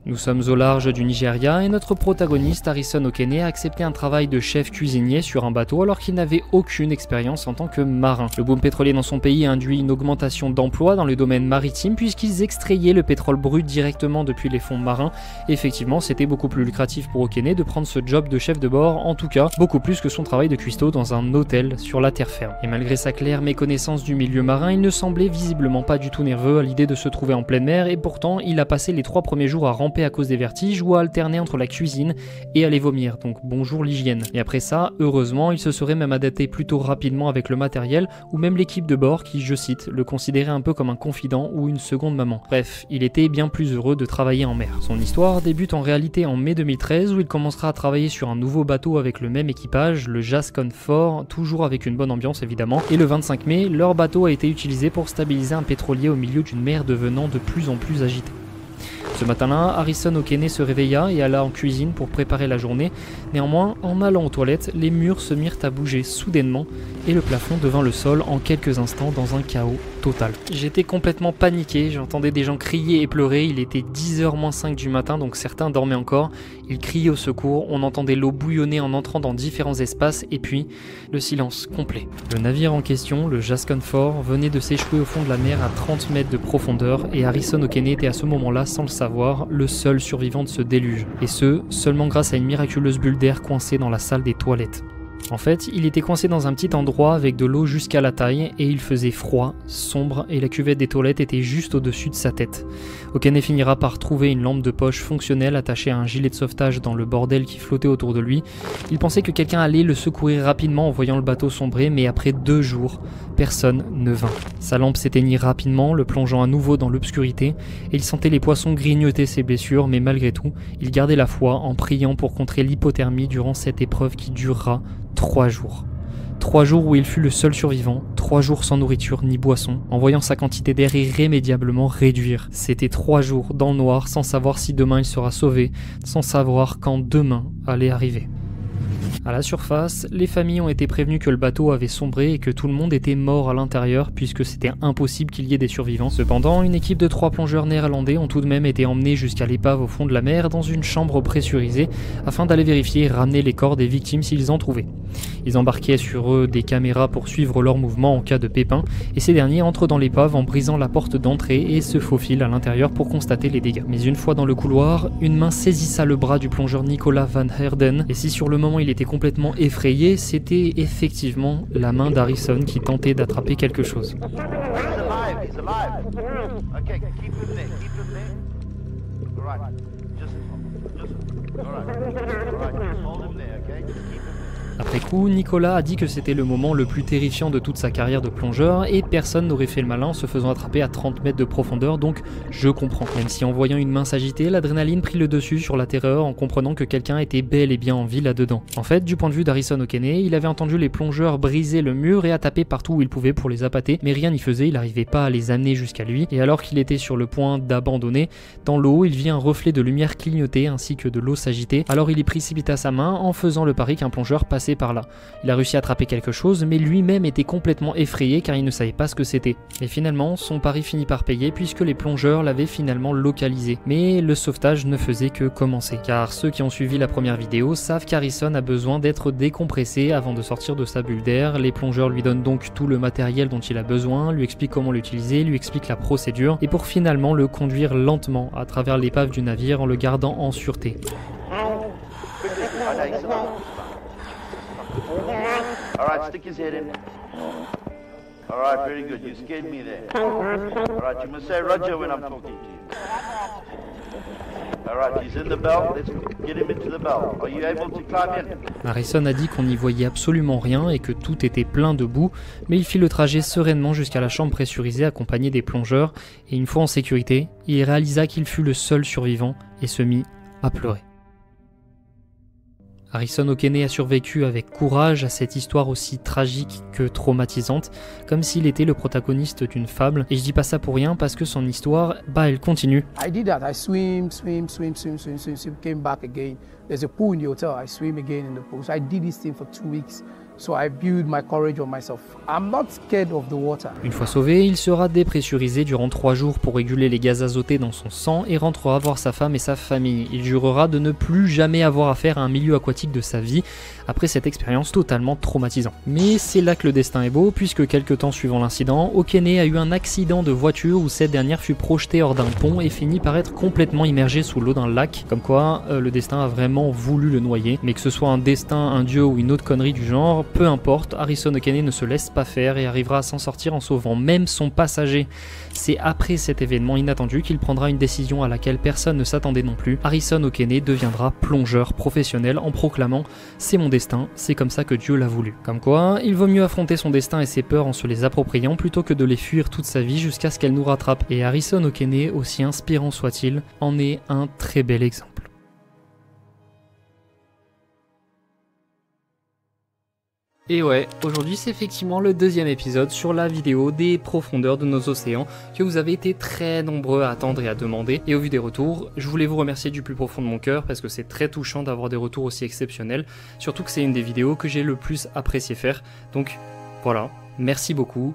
Nous sommes au large du Nigeria et notre protagoniste Harrison Okene a accepté un travail de chef cuisinier sur un bateau alors qu'il n'avait aucune expérience en tant que marin. Le boom pétrolier dans son pays a induit une augmentation d'emplois dans le domaine maritime puisqu'ils extrayaient le pétrole brut directement depuis les fonds marins. Et effectivement, c'était beaucoup plus lucratif pour Okene de prendre ce job de chef de bord, en tout cas beaucoup plus que son travail de cuistot dans un hôtel sur la terre ferme. Et malgré sa claire méconnaissance du milieu marin, il ne semblait visiblement pas du tout nerveux à l'idée de se trouver en pleine mer et pourtant il a passé les 3 premiers jours à ramper à cause des vertiges ou à alterner entre la cuisine et aller vomir, donc bonjour l'hygiène. Et après ça, heureusement, il se serait même adapté plutôt rapidement avec le matériel ou même l'équipe de bord qui, je cite, le considérait un peu comme un confident ou une seconde maman. Bref, il était bien plus heureux de travailler en mer. Son histoire débute en réalité en mai 2013 où il commencera à travailler sur un nouveau bateau avec le même équipage, le Jascon 4, toujours avec une bonne ambiance évidemment, et le 25 mai, leur bateau a été utilisé pour stabiliser un pétrolier au milieu d'une mer devenant de plus en plus agitée. Ce matin-là, Harrison Okene se réveilla et alla en cuisine pour préparer la journée. Néanmoins, en allant aux toilettes, les murs se mirent à bouger soudainement et le plafond devint le sol en quelques instants dans un chaos total. J'étais complètement paniqué, j'entendais des gens crier et pleurer, il était 10h-5 du matin donc certains dormaient encore. Ils criaient au secours, on entendait l'eau bouillonner en entrant dans différents espaces et puis le silence complet. Le navire en question, le Jascon 4, venait de s'échouer au fond de la mer à 30 mètres de profondeur et Harrison Okene était à ce moment-là, sans le savoir, le seul survivant de ce déluge. Et ce, seulement grâce à une miraculeuse bulle d'air coincée dans la salle des toilettes. En fait, il était coincé dans un petit endroit avec de l'eau jusqu'à la taille et il faisait froid, sombre et la cuvette des toilettes était juste au-dessus de sa tête. Okene finira par trouver une lampe de poche fonctionnelle attachée à un gilet de sauvetage dans le bordel qui flottait autour de lui. Il pensait que quelqu'un allait le secourir rapidement en voyant le bateau sombrer, mais après 2 jours, personne ne vint. Sa lampe s'éteignit rapidement, le plongeant à nouveau dans l'obscurité et il sentait les poissons grignoter ses blessures, mais malgré tout, il gardait la foi en priant pour contrer l'hypothermie durant cette épreuve qui durera 3 jours. 3 jours où il fut le seul survivant, 3 jours sans nourriture ni boisson, en voyant sa quantité d'air irrémédiablement réduire. C'était 3 jours dans le noir sans savoir si demain il sera sauvé, sans savoir quand demain allait arriver. À la surface, les familles ont été prévenues que le bateau avait sombré et que tout le monde était mort à l'intérieur puisque c'était impossible qu'il y ait des survivants. Cependant, une équipe de 3 plongeurs néerlandais ont tout de même été emmenés jusqu'à l'épave au fond de la mer dans une chambre pressurisée afin d'aller vérifier et ramener les corps des victimes s'ils en trouvaient. Ils embarquaient sur eux des caméras pour suivre leurs mouvements en cas de pépin et ces derniers entrent dans l'épave en brisant la porte d'entrée et se faufilent à l'intérieur pour constater les dégâts. Mais une fois dans le couloir, une main saisissa le bras du plongeur Nicolas Van Herden et si sur le moment il était complètement effrayé, c'était effectivement la main d'Harrison qui tentait d'attraper quelque chose. Après coup, Nicolas a dit que c'était le moment le plus terrifiant de toute sa carrière de plongeur et personne n'aurait fait le malin en se faisant attraper à 30 mètres de profondeur, donc je comprends. Même si en voyant une main s'agiter, l'adrénaline prit le dessus sur la terreur en comprenant que quelqu'un était bel et bien en vie là-dedans. En fait, du point de vue d'Harrison Okene, il avait entendu les plongeurs briser le mur et à taper partout où il pouvait pour les appâter, mais rien n'y faisait, il n'arrivait pas à les amener jusqu'à lui, et alors qu'il était sur le point d'abandonner, dans l'eau, il vit un reflet de lumière clignoter ainsi que de l'eau s'agiter, alors il y précipita sa main en faisant le pari qu'un plongeur passait par là. Il a réussi à attraper quelque chose, mais lui-même était complètement effrayé car il ne savait pas ce que c'était. Et finalement, son pari finit par payer puisque les plongeurs l'avaient finalement localisé. Mais le sauvetage ne faisait que commencer. Car ceux qui ont suivi la première vidéo savent qu'Harrison a besoin d'être décompressé avant de sortir de sa bulle d'air. Les plongeurs lui donnent donc tout le matériel dont il a besoin, lui expliquent comment l'utiliser, lui expliquent la procédure, et pour finalement le conduire lentement à travers l'épave du navire en le gardant en sûreté. Alright, stick his head in. Alright, very good. You scared me there. Alright, you must say Roger when I'm talking to you. Alright, he's in the bell. Let's get him into the bell. Are you able to climb in? Harrison a dit qu'on n'y voyait absolument rien et que tout était plein de boue, mais il fit le trajet sereinement jusqu'à la chambre pressurisée accompagné des plongeurs, et une fois en sécurité, il réalisa qu'il fut le seul survivant et se mit à pleurer. Harrison Okene a survécu avec courage à cette histoire aussi tragique que traumatisante, comme s'il était le protagoniste d'une fable, et je dis pas ça pour rien parce que son histoire, elle continue. I did that. I swim, came back again. There's a pool in the hotel. I swim again in the pool. So I did this thing for 2 weeks. So I build my courage on myself. I'm not scared of the water. Une fois sauvé, il sera dépressurisé durant 3 jours pour réguler les gaz azotés dans son sang et rentrera voir sa femme et sa famille. Il jurera de ne plus jamais avoir affaire à un milieu aquatique de sa vie après cette expérience totalement traumatisante. Mais c'est là que le destin est beau, puisque quelques temps suivant l'incident, Okene a eu un accident de voiture où cette dernière fut projetée hors d'un pont et finit par être complètement immergée sous l'eau d'un lac. Comme quoi, le destin a vraiment voulu le noyer. Mais que ce soit un destin, un dieu ou une autre connerie du genre, peu importe, Harrison Okene ne se laisse pas faire et arrivera à s'en sortir en sauvant même son passager. C'est après cet événement inattendu qu'il prendra une décision à laquelle personne ne s'attendait non plus. Harrison Okene deviendra plongeur professionnel en proclamant « C'est mon destin, c'est comme ça que Dieu l'a voulu ». Comme quoi, il vaut mieux affronter son destin et ses peurs en se les appropriant plutôt que de les fuir toute sa vie jusqu'à ce qu'elles nous rattrapent. Et Harrison Okene, aussi inspirant soit-il, en est un très bel exemple. Et ouais, aujourd'hui c'est effectivement le deuxième épisode sur la vidéo des profondeurs de nos océans que vous avez été très nombreux à attendre et à demander. Et au vu des retours, je voulais vous remercier du plus profond de mon cœur parce que c'est très touchant d'avoir des retours aussi exceptionnels. Surtout que c'est une des vidéos que j'ai le plus apprécié faire. Donc voilà, merci beaucoup.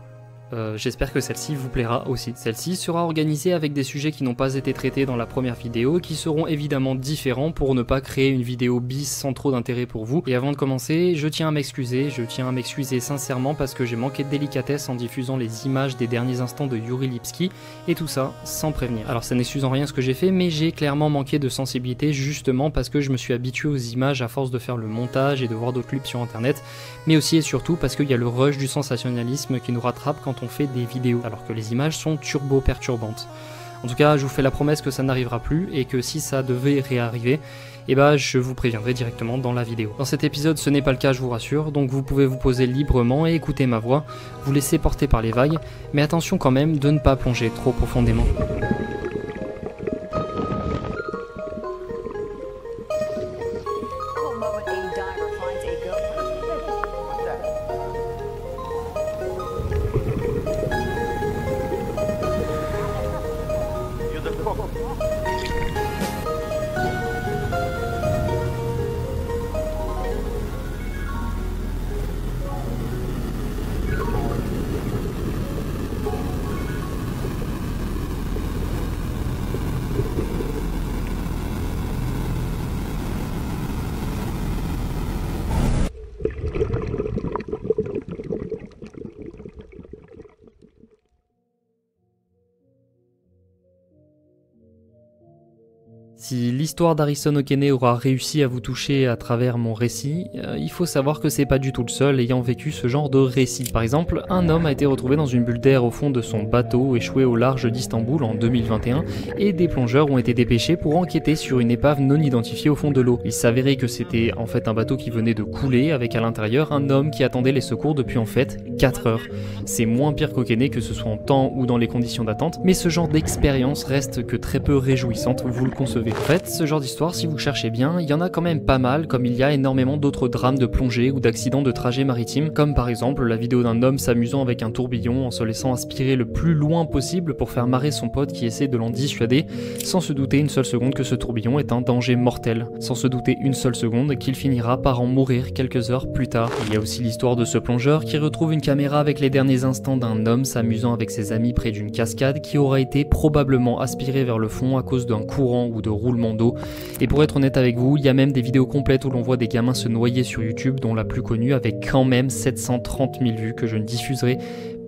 J'espère que celle-ci vous plaira aussi. Celle-ci sera organisée avec des sujets qui n'ont pas été traités dans la première vidéo et qui seront évidemment différents pour ne pas créer une vidéo bis sans trop d'intérêt pour vous. Et avant de commencer, je tiens à m'excuser sincèrement parce que j'ai manqué de délicatesse en diffusant les images des derniers instants de Yuri Lipski et tout ça sans prévenir. Alors ça n'excuse en rien ce que j'ai fait, mais j'ai clairement manqué de sensibilité justement parce que je me suis habitué aux images à force de faire le montage et de voir d'autres clips sur internet, mais aussi et surtout parce qu'il y a le rush du sensationnalisme qui nous rattrape quand on fait des vidéos, alors que les images sont turbo perturbantes. En tout cas, je vous fais la promesse que ça n'arrivera plus et que si ça devait réarriver, eh ben, je vous préviendrai directement dans la vidéo. Dans cet épisode, ce n'est pas le cas, je vous rassure, donc vous pouvez vous poser librement et écouter ma voix, vous laisser porter par les vagues, mais attention quand même de ne pas plonger trop profondément. Si l'histoire d'Harrison Okene aura réussi à vous toucher à travers mon récit, il faut savoir que c'est pas du tout le seul ayant vécu ce genre de récit. Par exemple, un homme a été retrouvé dans une bulle d'air au fond de son bateau échoué au large d'Istanbul en 2021 et des plongeurs ont été dépêchés pour enquêter sur une épave non identifiée au fond de l'eau. Il s'avérait que c'était en fait un bateau qui venait de couler avec à l'intérieur un homme qui attendait les secours depuis en fait 4 heures. C'est moins pire qu'Okene, que ce soit en temps ou dans les conditions d'attente, mais ce genre d'expérience reste que très peu réjouissante, vous le concevez. En fait, ce genre d'histoire, si vous cherchez bien, il y en a quand même pas mal, comme il y a énormément d'autres drames de plongée ou d'accidents de trajet maritime, comme par exemple la vidéo d'un homme s'amusant avec un tourbillon en se laissant aspirer le plus loin possible pour faire marrer son pote qui essaie de l'en dissuader, sans se douter une seule seconde que ce tourbillon est un danger mortel, sans se douter une seule seconde qu'il finira par en mourir quelques heures plus tard. Il y a aussi l'histoire de ce plongeur qui retrouve une caméra avec les derniers instants d'un homme s'amusant avec ses amis près d'une cascade qui aura été probablement aspirée vers le fond à cause d'un courant ou de roulement d'eau. Et pour être honnête avec vous, il y a même des vidéos complètes où l'on voit des gamins se noyer sur YouTube, dont la plus connue avec quand même 730 000 vues que je ne diffuserai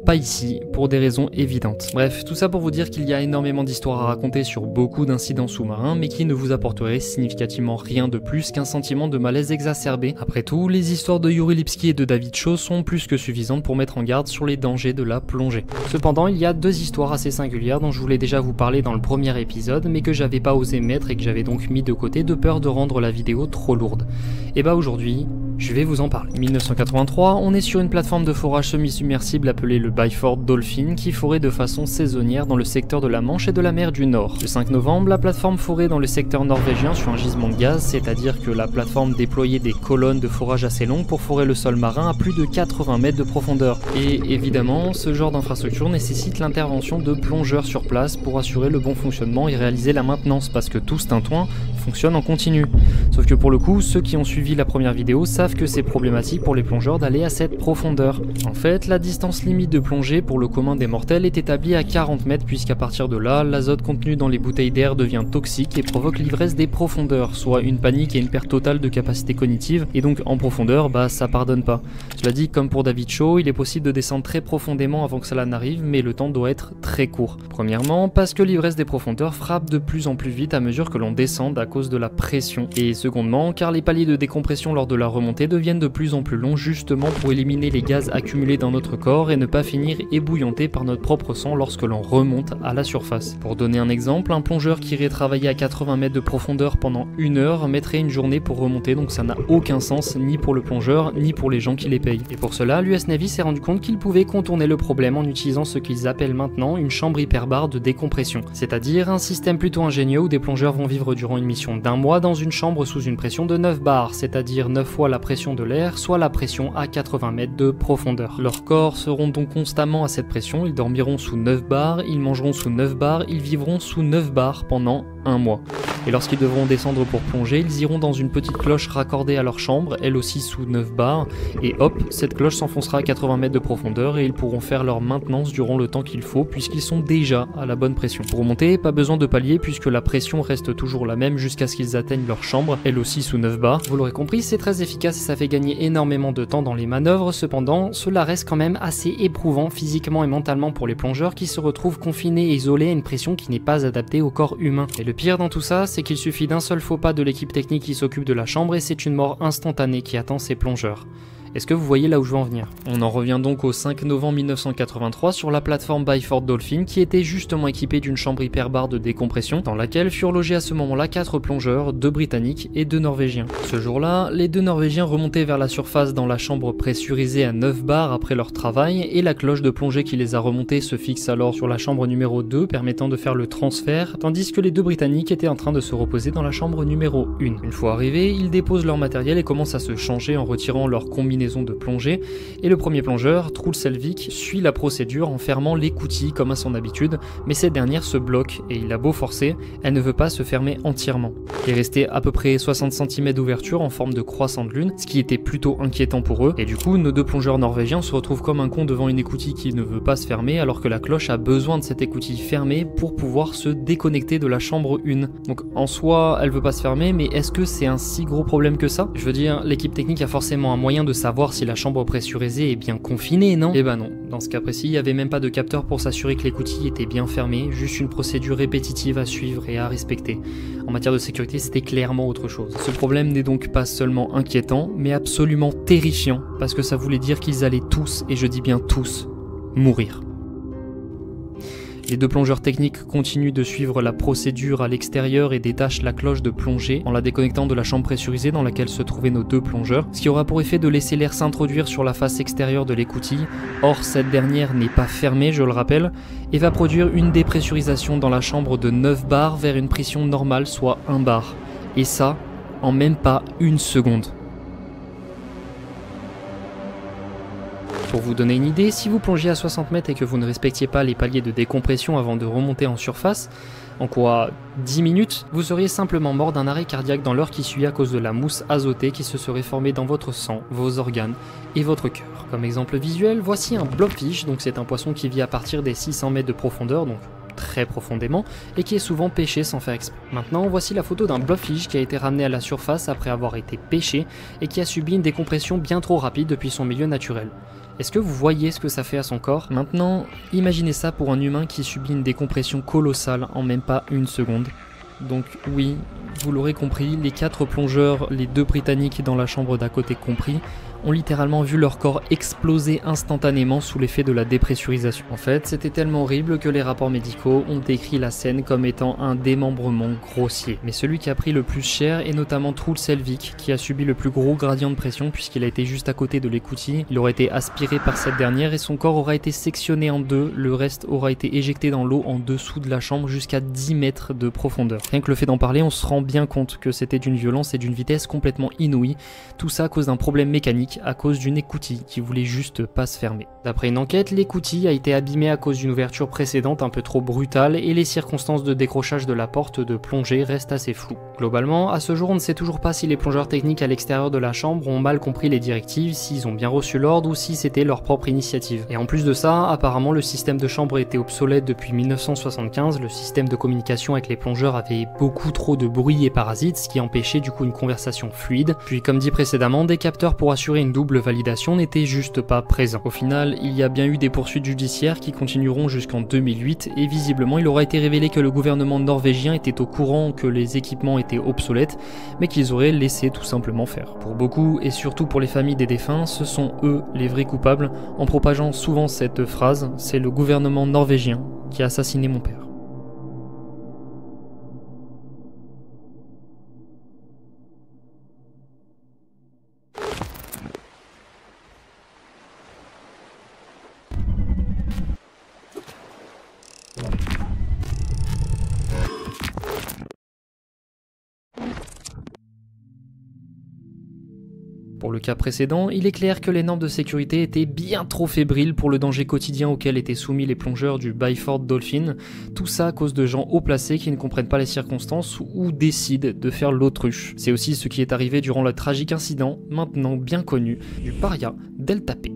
pas ici, pour des raisons évidentes. Bref, tout ça pour vous dire qu'il y a énormément d'histoires à raconter sur beaucoup d'incidents sous-marins, mais qui ne vous apporteraient significativement rien de plus qu'un sentiment de malaise exacerbé. Après tout, les histoires de Yuri Lipski et de David Cho sont plus que suffisantes pour mettre en garde sur les dangers de la plongée. Cependant, il y a deux histoires assez singulières dont je voulais déjà vous parler dans le premier épisode, mais que j'avais pas osé mettre et que j'avais donc mis de côté de peur de rendre la vidéo trop lourde. Et bah aujourd'hui, je vais vous en parler. 1983, on est sur une plateforme de forage semi-submersible appelée le Byford Dolphin qui forait de façon saisonnière dans le secteur de la Manche et de la mer du Nord. Le 5 novembre, la plateforme forait dans le secteur norvégien sur un gisement de gaz, c'est-à-dire que la plateforme déployait des colonnes de forage assez longues pour forer le sol marin à plus de 80 mètres de profondeur. Et évidemment, ce genre d'infrastructure nécessite l'intervention de plongeurs sur place pour assurer le bon fonctionnement et réaliser la maintenance, parce que tout ce tintouin fonctionne en continu. Sauf que pour le coup, ceux qui ont suivi la première vidéo savent que c'est problématique pour les plongeurs d'aller à cette profondeur. En fait, la distance limite de plongée pour le commun des mortels est établie à 40 mètres puisqu'à partir de là, l'azote contenu dans les bouteilles d'air devient toxique et provoque l'ivresse des profondeurs, soit une panique et une perte totale de capacité cognitive, et donc en profondeur, ça pardonne pas. Cela dit, comme pour David Shaw, il est possible de descendre très profondément avant que cela n'arrive, mais le temps doit être très court. Premièrement, parce que l'ivresse des profondeurs frappe de plus en plus vite à mesure que l'on descend à cause de la pression. Et secondement, car les paliers de décompression lors de la remontée deviennent de plus en plus longs justement pour éliminer les gaz accumulés dans notre corps et ne pas finir ébouillantés par notre propre sang lorsque l'on remonte à la surface. Pour donner un exemple, un plongeur qui irait travailler à 80 mètres de profondeur pendant 1 heure mettrait une journée pour remonter, donc ça n'a aucun sens ni pour le plongeur ni pour les gens qui les payent. Et pour cela, l'US Navy s'est rendu compte qu'il pouvait contourner le problème en utilisant ce qu'ils appellent maintenant une chambre hyperbare de décompression, c'est-à-dire un système plutôt ingénieux où des plongeurs vont vivre durant une mission d'1 mois dans une chambre sous une pression de 9 bars, c'est-à-dire 9 fois la pression de l'air, soit la pression à 80 mètres de profondeur. Leurs corps seront donc constamment à cette pression, ils dormiront sous 9 bars, ils mangeront sous 9 bars, ils vivront sous 9 bars pendant 1 mois. Et lorsqu'ils devront descendre pour plonger, ils iront dans une petite cloche raccordée à leur chambre, elle aussi sous 9 bars, et hop, cette cloche s'enfoncera à 80 mètres de profondeur et ils pourront faire leur maintenance durant le temps qu'il faut puisqu'ils sont déjà à la bonne pression. Pour remonter, pas besoin de palier puisque la pression reste toujours la même jusqu'à ce qu'ils atteignent leur chambre, elle aussi sous 9 bars. Vous l'aurez compris, c'est très efficace et ça fait gagner énormément de temps dans les manœuvres, cependant, cela reste quand même assez éprouvant physiquement et mentalement pour les plongeurs qui se retrouvent confinés et isolés à une pression qui n'est pas adaptée au corps humain. Et le pire dans tout ça, c'est qu'il suffit d'un seul faux pas de l'équipe technique qui s'occupe de la chambre et c'est une mort instantanée qui attend ces plongeurs. Est-ce que vous voyez là où je veux en venir? On en revient donc au 5 novembre 1983 sur la plateforme Byford Dolphin qui était justement équipée d'une chambre hyperbare de décompression dans laquelle furent logés à ce moment-là 4 plongeurs, 2 Britanniques et 2 Norvégiens. Ce jour-là, les 2 Norvégiens remontaient vers la surface dans la chambre pressurisée à 9 bars après leur travail et la cloche de plongée qui les a remontés se fixe alors sur la chambre numéro 2 permettant de faire le transfert tandis que les 2 Britanniques étaient en train de se reposer dans la chambre numéro 1. Une fois arrivés, ils déposent leur matériel et commencent à se changer en retirant leur combinaison de plongée et le premier plongeur, Truls Selvik, suit la procédure en fermant l'écoutille comme à son habitude, mais cette dernière se bloque et il a beau forcer, elle ne veut pas se fermer entièrement. Il restait à peu près 60 cm d'ouverture en forme de croissant de lune, ce qui était plutôt inquiétant pour eux, et du coup nos 2 plongeurs norvégiens se retrouvent comme un con devant une écoutille qui ne veut pas se fermer alors que la cloche a besoin de cette écoutille fermée pour pouvoir se déconnecter de la chambre 1. Donc en soi elle veut pas se fermer, mais est-ce que c'est un si gros problème que ça? Je veux dire, l'équipe technique a forcément un moyen de savoir si la chambre pressurisée est bien confinée, non? Eh ben non, dans ce cas précis, il n'y avait même pas de capteur pour s'assurer que l'écoutille était bien fermée, juste une procédure répétitive à suivre et à respecter. En matière de sécurité, c'était clairement autre chose. Ce problème n'est donc pas seulement inquiétant, mais absolument terrifiant, parce que ça voulait dire qu'ils allaient tous, et je dis bien tous, mourir. Les 2 plongeurs techniques continuent de suivre la procédure à l'extérieur et détachent la cloche de plongée en la déconnectant de la chambre pressurisée dans laquelle se trouvaient nos 2 plongeurs, ce qui aura pour effet de laisser l'air s'introduire sur la face extérieure de l'écoutille. Or, cette dernière n'est pas fermée, je le rappelle, et va produire une dépressurisation dans la chambre de 9 bars vers une pression normale, soit 1 bar. Et ça, en même pas 1 seconde. Pour vous donner une idée, si vous plongiez à 60 mètres et que vous ne respectiez pas les paliers de décompression avant de remonter en surface, en quoi 10 minutes, vous seriez simplement mort d'un arrêt cardiaque dans l'heure qui suit à cause de la mousse azotée qui se serait formée dans votre sang, vos organes et votre cœur. Comme exemple visuel, voici un blobfish, donc c'est un poisson qui vit à partir des 600 mètres de profondeur, donc très profondément, et qui est souvent pêché sans faire exprès. Maintenant, voici la photo d'un blobfish qui a été ramené à la surface après avoir été pêché et qui a subi une décompression bien trop rapide depuis son milieu naturel. Est-ce que vous voyez ce que ça fait à son corps? Maintenant, imaginez ça pour un humain qui subit une décompression colossale en même pas 1 seconde. Donc oui, vous l'aurez compris, les 4 plongeurs, les 2 Britanniques dans la chambre d'à côté compris, ont littéralement vu leur corps exploser instantanément sous l'effet de la dépressurisation. En fait, c'était tellement horrible que les rapports médicaux ont décrit la scène comme étant un démembrement grossier. Mais celui qui a pris le plus cher est notamment Truls Selvik, qui a subi le plus gros gradient de pression puisqu'il a été juste à côté de l'écoutille. Il aurait été aspiré par cette dernière et son corps aura été sectionné en 2, le reste aura été éjecté dans l'eau en dessous de la chambre jusqu'à 10 mètres de profondeur. Rien que le fait d'en parler, on se rend bien compte que c'était d'une violence et d'une vitesse complètement inouïe, tout ça à cause d'un problème mécanique hermétique à cause d'une écoutille qui voulait juste pas se fermer. D'après une enquête, l'écoutille a été abîmée à cause d'une ouverture précédente un peu trop brutale et les circonstances de décrochage de la porte de plongée restent assez floues. Globalement, à ce jour, on ne sait toujours pas si les plongeurs techniques à l'extérieur de la chambre ont mal compris les directives, s'ils ont bien reçu l'ordre ou si c'était leur propre initiative. Et en plus de ça, apparemment le système de chambre était obsolète depuis 1975, le système de communication avec les plongeurs avait beaucoup trop de bruit et parasites, ce qui empêchait du coup une conversation fluide. Puis comme dit précédemment, des capteurs pour assurer une double validation n'étaient juste pas présents. Au final, il y a bien eu des poursuites judiciaires qui continueront jusqu'en 2008 et visiblement il aura été révélé que le gouvernement norvégien était au courant que les équipements étaient obsolètes, mais qu'ils auraient laissé tout simplement faire. Pour beaucoup et surtout pour les familles des défunts, ce sont eux les vrais coupables, en propageant souvent cette phrase, c'est le gouvernement norvégien qui a assassiné mon père. Pour le cas précédent, il est clair que les normes de sécurité étaient bien trop fébriles pour le danger quotidien auquel étaient soumis les plongeurs du Byford Dolphin, tout ça à cause de gens haut placés qui ne comprennent pas les circonstances ou décident de faire l'autruche. C'est aussi ce qui est arrivé durant le tragique incident, maintenant bien connu, du Paria Delta P.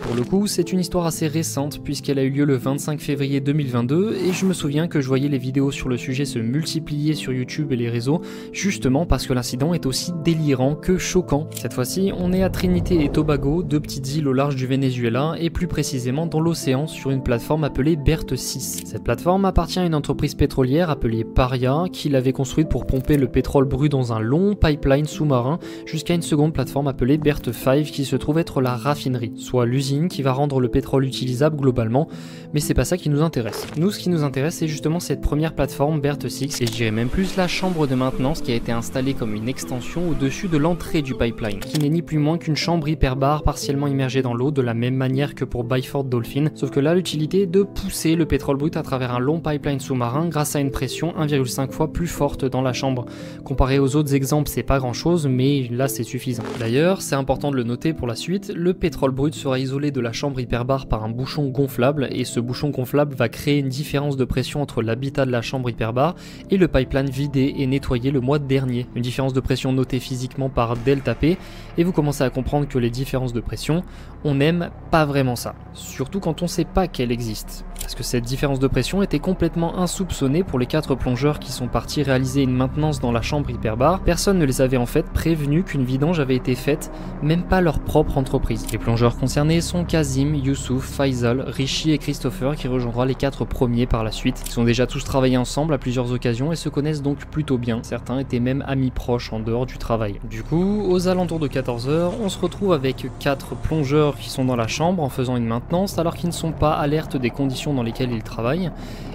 Pour le coup, c'est une histoire assez récente puisqu'elle a eu lieu le 25 février 2022 et je me souviens que je voyais les vidéos sur le sujet se multiplier sur YouTube et les réseaux justement parce que l'incident est aussi délirant que choquant. Cette fois-ci, on est à Trinité et Tobago, deux petites îles au large du Venezuela et plus précisément dans l'océan sur une plateforme appelée Berth 6. Cette plateforme appartient à une entreprise pétrolière appelée Paria qui l'avait construite pour pomper le pétrole brut dans un long pipeline sous-marin jusqu'à une seconde plateforme appelée Berth 5 qui se trouve être la raffinerie, soit l'usine qui va rendre le pétrole utilisable globalement, mais c'est pas ça qui nous intéresse. Nous, ce qui nous intéresse, c'est justement cette première plateforme Berth 6, et je dirais même plus la chambre de maintenance qui a été installée comme une extension au-dessus de l'entrée du pipeline, qui n'est ni plus moins qu'une chambre hyperbare partiellement immergée dans l'eau de la même manière que pour Byford Dolphin, sauf que là, l'utilité est de pousser le pétrole brut à travers un long pipeline sous-marin grâce à une pression 1,5 fois plus forte dans la chambre. Comparé aux autres exemples, c'est pas grand-chose, mais là, c'est suffisant. D'ailleurs, c'est important de le noter pour la suite, le pétrole brut sera isolé de la chambre hyperbare par un bouchon gonflable et ce bouchon gonflable va créer une différence de pression entre l'habitat de la chambre hyperbare et le pipeline vidé et nettoyé le mois dernier. Une différence de pression notée physiquement par Delta P et vous commencez à comprendre que les différences de pression, on n'aime pas vraiment ça. Surtout quand on sait pas qu'elle existe. Parce que cette différence de pression était complètement insoupçonnée pour les 4 plongeurs qui sont partis réaliser une maintenance dans la chambre hyperbare. Personne ne les avait en fait prévenus qu'une vidange avait été faite, même pas leur propre entreprise. Les plongeurs concernés sont Kazim, Youssouf, Faisal, Rishi et Christopher qui rejoindra les 4 premiers par la suite. Ils ont déjà tous travaillé ensemble à plusieurs occasions et se connaissent donc plutôt bien. Certains étaient même amis proches en dehors du travail. Du coup, aux alentours de 14h, on se retrouve avec 4 plongeurs qui sont dans la chambre en faisant une maintenance alors qu'ils ne sont pas alertes des conditions dans lesquelles ils travaillent.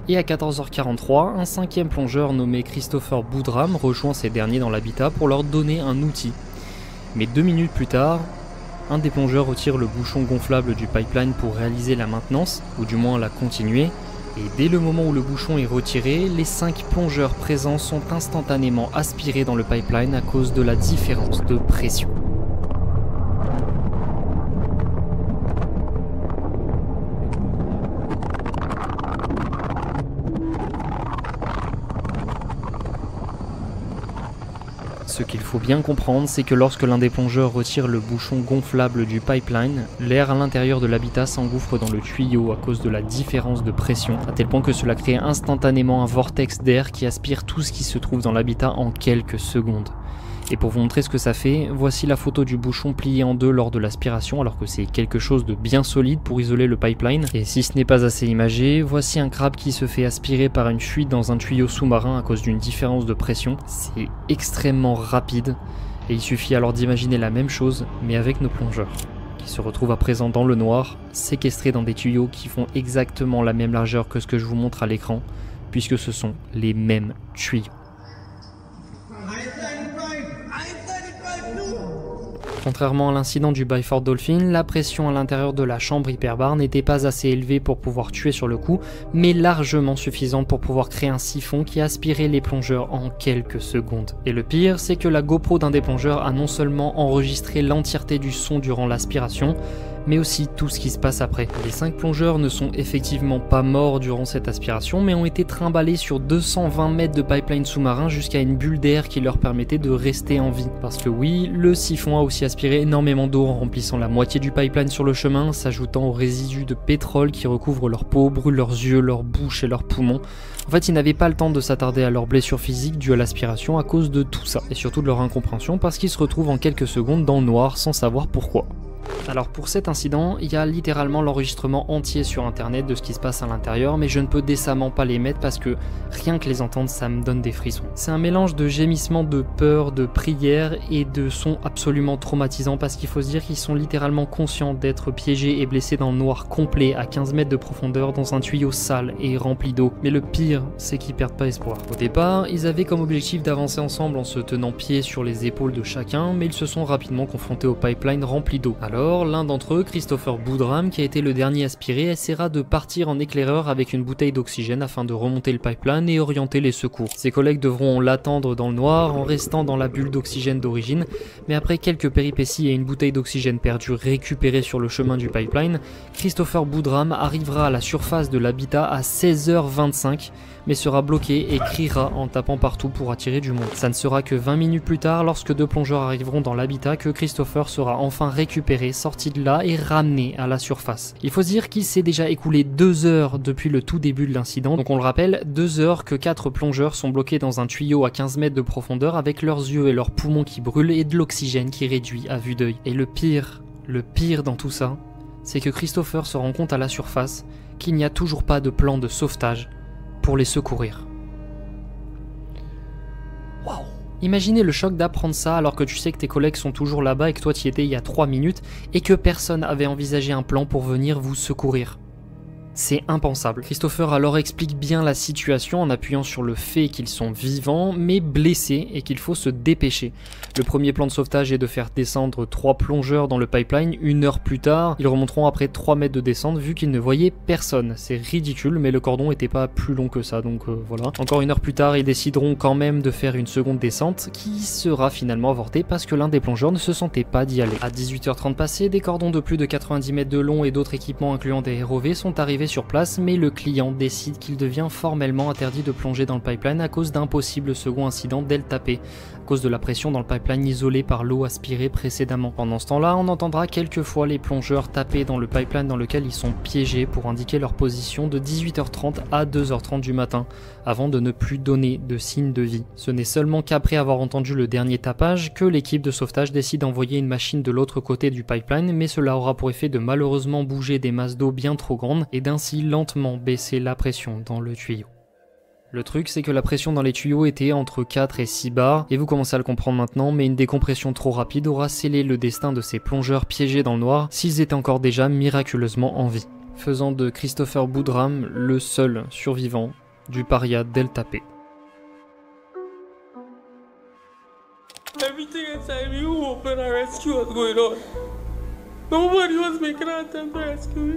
Et à 14h43, un 5e plongeur nommé Christopher Boudram rejoint ces derniers dans l'habitat pour leur donner un outil. Mais 2 minutes plus tard, un des plongeurs retire le bouchon gonflable du pipeline pour réaliser la maintenance, ou du moins la continuer, et dès le moment où le bouchon est retiré, les 5 plongeurs présents sont instantanément aspirés dans le pipeline à cause de la différence de pression. Ce qu'il faut bien comprendre, c'est que lorsque l'un des plongeurs retire le bouchon gonflable du pipeline, l'air à l'intérieur de l'habitat s'engouffre dans le tuyau à cause de la différence de pression, à tel point que cela crée instantanément un vortex d'air qui aspire tout ce qui se trouve dans l'habitat en quelques secondes. Et pour vous montrer ce que ça fait, voici la photo du bouchon plié en deux lors de l'aspiration, alors que c'est quelque chose de bien solide pour isoler le pipeline. Et si ce n'est pas assez imagé, voici un crabe qui se fait aspirer par une fuite dans un tuyau sous-marin à cause d'une différence de pression. C'est extrêmement rapide, et il suffit alors d'imaginer la même chose, mais avec nos plongeurs, qui se retrouvent à présent dans le noir, séquestrés dans des tuyaux qui font exactement la même largeur que ce que je vous montre à l'écran, puisque ce sont les mêmes tuyaux. Contrairement à l'incident du Byford Dolphin, la pression à l'intérieur de la chambre hyperbare n'était pas assez élevée pour pouvoir tuer sur le coup, mais largement suffisante pour pouvoir créer un siphon qui aspirait les plongeurs en quelques secondes. Et le pire, c'est que la GoPro d'un des plongeurs a non seulement enregistré l'entièreté du son durant l'aspiration, mais aussi tout ce qui se passe après. Les 5 plongeurs ne sont effectivement pas morts durant cette aspiration, mais ont été trimballés sur 220 mètres de pipeline sous-marin jusqu'à une bulle d'air qui leur permettait de rester en vie. Parce que oui, le siphon a aussi aspiré énormément d'eau en remplissant la moitié du pipeline sur le chemin, s'ajoutant aux résidus de pétrole qui recouvrent leur peau, brûlent leurs yeux, leur bouche et leurs poumons. En fait, ils n'avaient pas le temps de s'attarder à leurs blessures physiques dues à l'aspiration à cause de tout ça, et surtout de leur incompréhension parce qu'ils se retrouvent en quelques secondes dans le noir sans savoir pourquoi. Alors pour cet incident, il y a littéralement l'enregistrement entier sur internet de ce qui se passe à l'intérieur, mais je ne peux décemment pas les mettre parce que rien que les entendre, ça me donne des frissons. C'est un mélange de gémissements, de peur, de prières et de sons absolument traumatisants parce qu'il faut se dire qu'ils sont littéralement conscients d'être piégés et blessés dans le noir complet à 15 mètres de profondeur dans un tuyau sale et rempli d'eau. Mais le pire, c'est qu'ils perdent pas espoir. Au départ, ils avaient comme objectif d'avancer ensemble en se tenant pied sur les épaules de chacun, mais ils se sont rapidement confrontés au pipeline rempli d'eau. Alors, l'un d'entre eux, Christopher Boodram, qui a été le dernier aspiré, essaiera de partir en éclaireur avec une bouteille d'oxygène afin de remonter le pipeline et orienter les secours. Ses collègues devront l'attendre dans le noir en restant dans la bulle d'oxygène d'origine, mais après quelques péripéties et une bouteille d'oxygène perdue récupérée sur le chemin du pipeline, Christopher Boodram arrivera à la surface de l'habitat à 16h25, mais sera bloqué et criera en tapant partout pour attirer du monde. Ça ne sera que 20 minutes plus tard, lorsque 2 plongeurs arriveront dans l'habitat, que Christopher sera enfin récupéré, sorti de là et ramené à la surface. Il faut se dire qu'il s'est déjà écoulé 2 heures depuis le tout début de l'incident, donc on le rappelle, 2 heures que 4 plongeurs sont bloqués dans un tuyau à 15 mètres de profondeur avec leurs yeux et leurs poumons qui brûlent et de l'oxygène qui réduit à vue d'œil. Et le pire dans tout ça, c'est que Christopher se rend compte à la surface qu'il n'y a toujours pas de plan de sauvetage pour les secourir. Waouh! Imaginez le choc d'apprendre ça alors que tu sais que tes collègues sont toujours là-bas et que toi tu y étais il y a 3 minutes et que personne n'avait envisagé un plan pour venir vous secourir. C'est impensable. Christopher alors explique bien la situation en appuyant sur le fait qu'ils sont vivants mais blessés et qu'il faut se dépêcher. Le premier plan de sauvetage est de faire descendre 3 plongeurs dans le pipeline 1 heure plus tard. Ils remonteront après 3 mètres de descente vu qu'ils ne voyaient personne. C'est ridicule mais le cordon était pas plus long que ça donc voilà. Encore 1 heure plus tard, ils décideront quand même de faire une seconde descente qui sera finalement avortée parce que l'un des plongeurs ne se sentait pas d'y aller. À 18h30 passées, des cordons de plus de 90 mètres de long et d'autres équipements incluant des ROV sont arrivés sur place, mais le client décide qu'il devient formellement interdit de plonger dans le pipeline à cause d'un possible second incident dès le tapé, à cause de la pression dans le pipeline isolé par l'eau aspirée précédemment. Pendant ce temps-là, on entendra quelques fois les plongeurs taper dans le pipeline dans lequel ils sont piégés pour indiquer leur position de 18h30 à 2h30 du matin, avant de ne plus donner de signes de vie. Ce n'est seulement qu'après avoir entendu le dernier tapage que l'équipe de sauvetage décide d'envoyer une machine de l'autre côté du pipeline, mais cela aura pour effet de malheureusement bouger des masses d'eau bien trop grandes et ainsi lentement baisser la pression dans le tuyau. Le truc, c'est que la pression dans les tuyaux était entre 4 et 6 bars, et vous commencez à le comprendre maintenant, mais une décompression trop rapide aura scellé le destin de ces plongeurs piégés dans le noir s'ils étaient encore déjà miraculeusement en vie, faisant de Christopher Boodram le seul survivant du Paria Delta P. Everything inside me open and rescue was going on. Nobody was making an attempt to rescue me.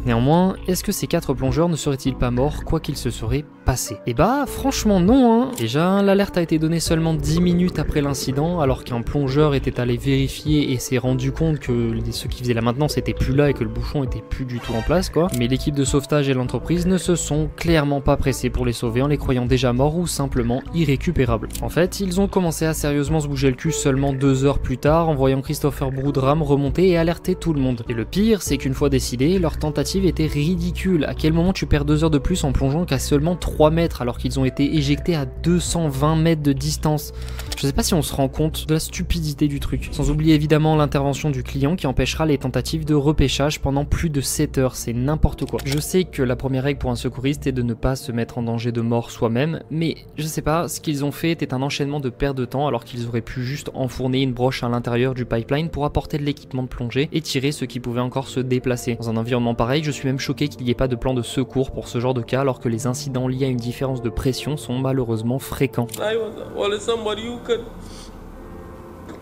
Néanmoins, est-ce que ces 4 plongeurs ne seraient-ils pas morts quoi qu'il se serait passé? Et bah franchement non hein. Déjà, l'alerte a été donnée seulement 10 minutes après l'incident, alors qu'un plongeur était allé vérifier et s'est rendu compte que ceux qui faisaient la maintenance étaient plus là et que le bouchon était plus du tout en place quoi. Mais l'équipe de sauvetage et l'entreprise ne se sont clairement pas pressés pour les sauver en les croyant déjà morts ou simplement irrécupérables. En fait, ils ont commencé à sérieusement se bouger le cul seulement 2 heures plus tard en voyant Christopher Boodram remonter et alerter tout le monde. Et le pire, c'est qu'une fois décidé, leur tentative était ridicule. À quel moment tu perds 2 heures de plus en plongeant qu'à seulement 3 mètres alors qu'ils ont été éjectés à 220 mètres de distance? Je sais pas si on se rend compte de la stupidité du truc. Sans oublier évidemment l'intervention du client qui empêchera les tentatives de repêchage pendant plus de 7 heures. C'est n'importe quoi. Je sais que la première règle pour un secouriste est de ne pas se mettre en danger de mort soi-même, mais je sais pas, ce qu'ils ont fait était un enchaînement de perte de temps alors qu'ils auraient pu juste enfourner une broche à l'intérieur du pipeline pour apporter de l'équipement de plongée et tirer ceux qui pouvaient encore se déplacer. Dans un environnement pareil, je suis même choqué qu'il n'y ait pas de plan de secours pour ce genre de cas alors que les incidents liés à une différence de pression sont malheureusement fréquents. I was always somebody who could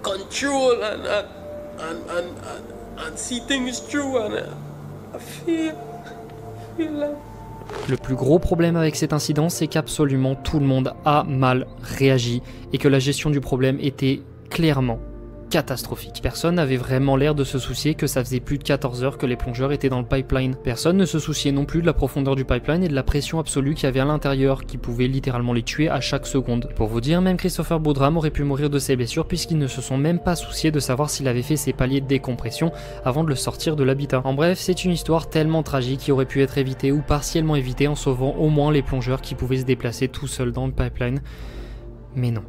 control and see things through, and I feel like... Le plus gros problème avec cet incident, c'est qu'absolument tout le monde a mal réagi et que la gestion du problème était clairement catastrophique. Personne n'avait vraiment l'air de se soucier que ça faisait plus de 14 heures que les plongeurs étaient dans le pipeline. Personne ne se souciait non plus de la profondeur du pipeline et de la pression absolue qu'il y avait à l'intérieur, qui pouvait littéralement les tuer à chaque seconde. Pour vous dire, même Christopher Boudram aurait pu mourir de ses blessures puisqu'ils ne se sont même pas souciés de savoir s'il avait fait ses paliers de décompression avant de le sortir de l'habitat. En bref, c'est une histoire tellement tragique qui aurait pu être évitée ou partiellement évitée en sauvant au moins les plongeurs qui pouvaient se déplacer tout seuls dans le pipeline. Mais non.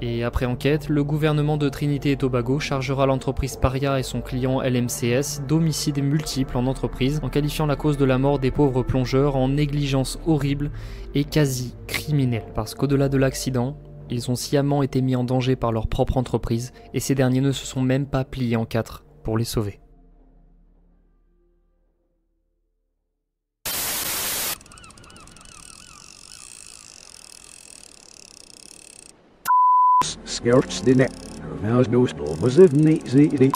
Et après enquête, le gouvernement de Trinité et Tobago chargera l'entreprise Paria et son client LMCS d'homicides multiples en entreprise, en qualifiant la cause de la mort des pauvres plongeurs en négligence horrible et quasi criminelle. Parce qu'au-delà de l'accident, ils ont sciemment été mis en danger par leur propre entreprise et ces derniers ne se sont même pas pliés en quatre pour les sauver. Skirts the neck, now's no slow, was it neat,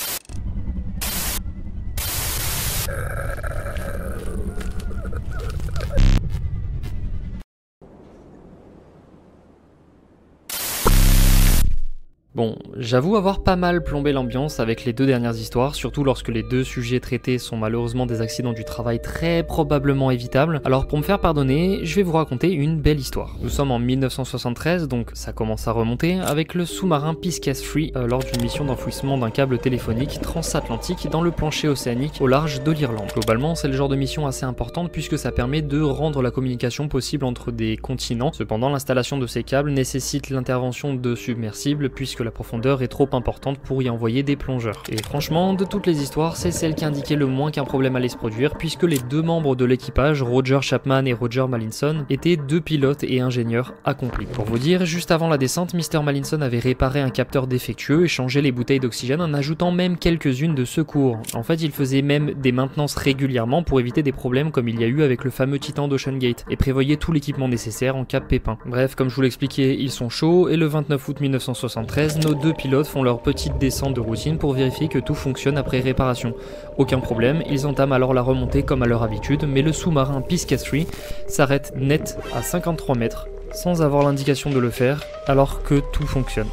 Bon, j'avoue avoir pas mal plombé l'ambiance avec les deux dernières histoires, surtout lorsque les deux sujets traités sont malheureusement des accidents du travail très probablement évitables. Alors pour me faire pardonner, je vais vous raconter une belle histoire. Nous sommes en 1973, donc ça commence à remonter, avec le sous-marin Pisces 3 lors d'une mission d'enfouissement d'un câble téléphonique transatlantique dans le plancher océanique au large de l'Irlande. Globalement, c'est le genre de mission assez importante puisque ça permet de rendre la communication possible entre des continents. Cependant, l'installation de ces câbles nécessite l'intervention de submersibles puisque la profondeur est trop importante pour y envoyer des plongeurs. Et franchement, de toutes les histoires, c'est celle qui indiquait le moins qu'un problème allait se produire, puisque les deux membres de l'équipage, Roger Chapman et Roger Mallinson, étaient deux pilotes et ingénieurs accomplis. Pour vous dire, juste avant la descente, Mr. Mallinson avait réparé un capteur défectueux et changé les bouteilles d'oxygène en ajoutant même quelques-unes de secours. En fait, il faisait même des maintenances régulièrement pour éviter des problèmes comme il y a eu avec le fameux Titan d'Ocean Gate, et prévoyait tout l'équipement nécessaire en cas de pépin. Bref, comme je vous l'expliquais, ils sont chauds, et le 29 août 1973, nos deux pilotes font leur petite descente de routine pour vérifier que tout fonctionne après réparation. Aucun problème, ils entament alors la remontée comme à leur habitude, mais le sous-marin Pisces 3 s'arrête net à 53 mètres, sans avoir l'indication de le faire, alors que tout fonctionne.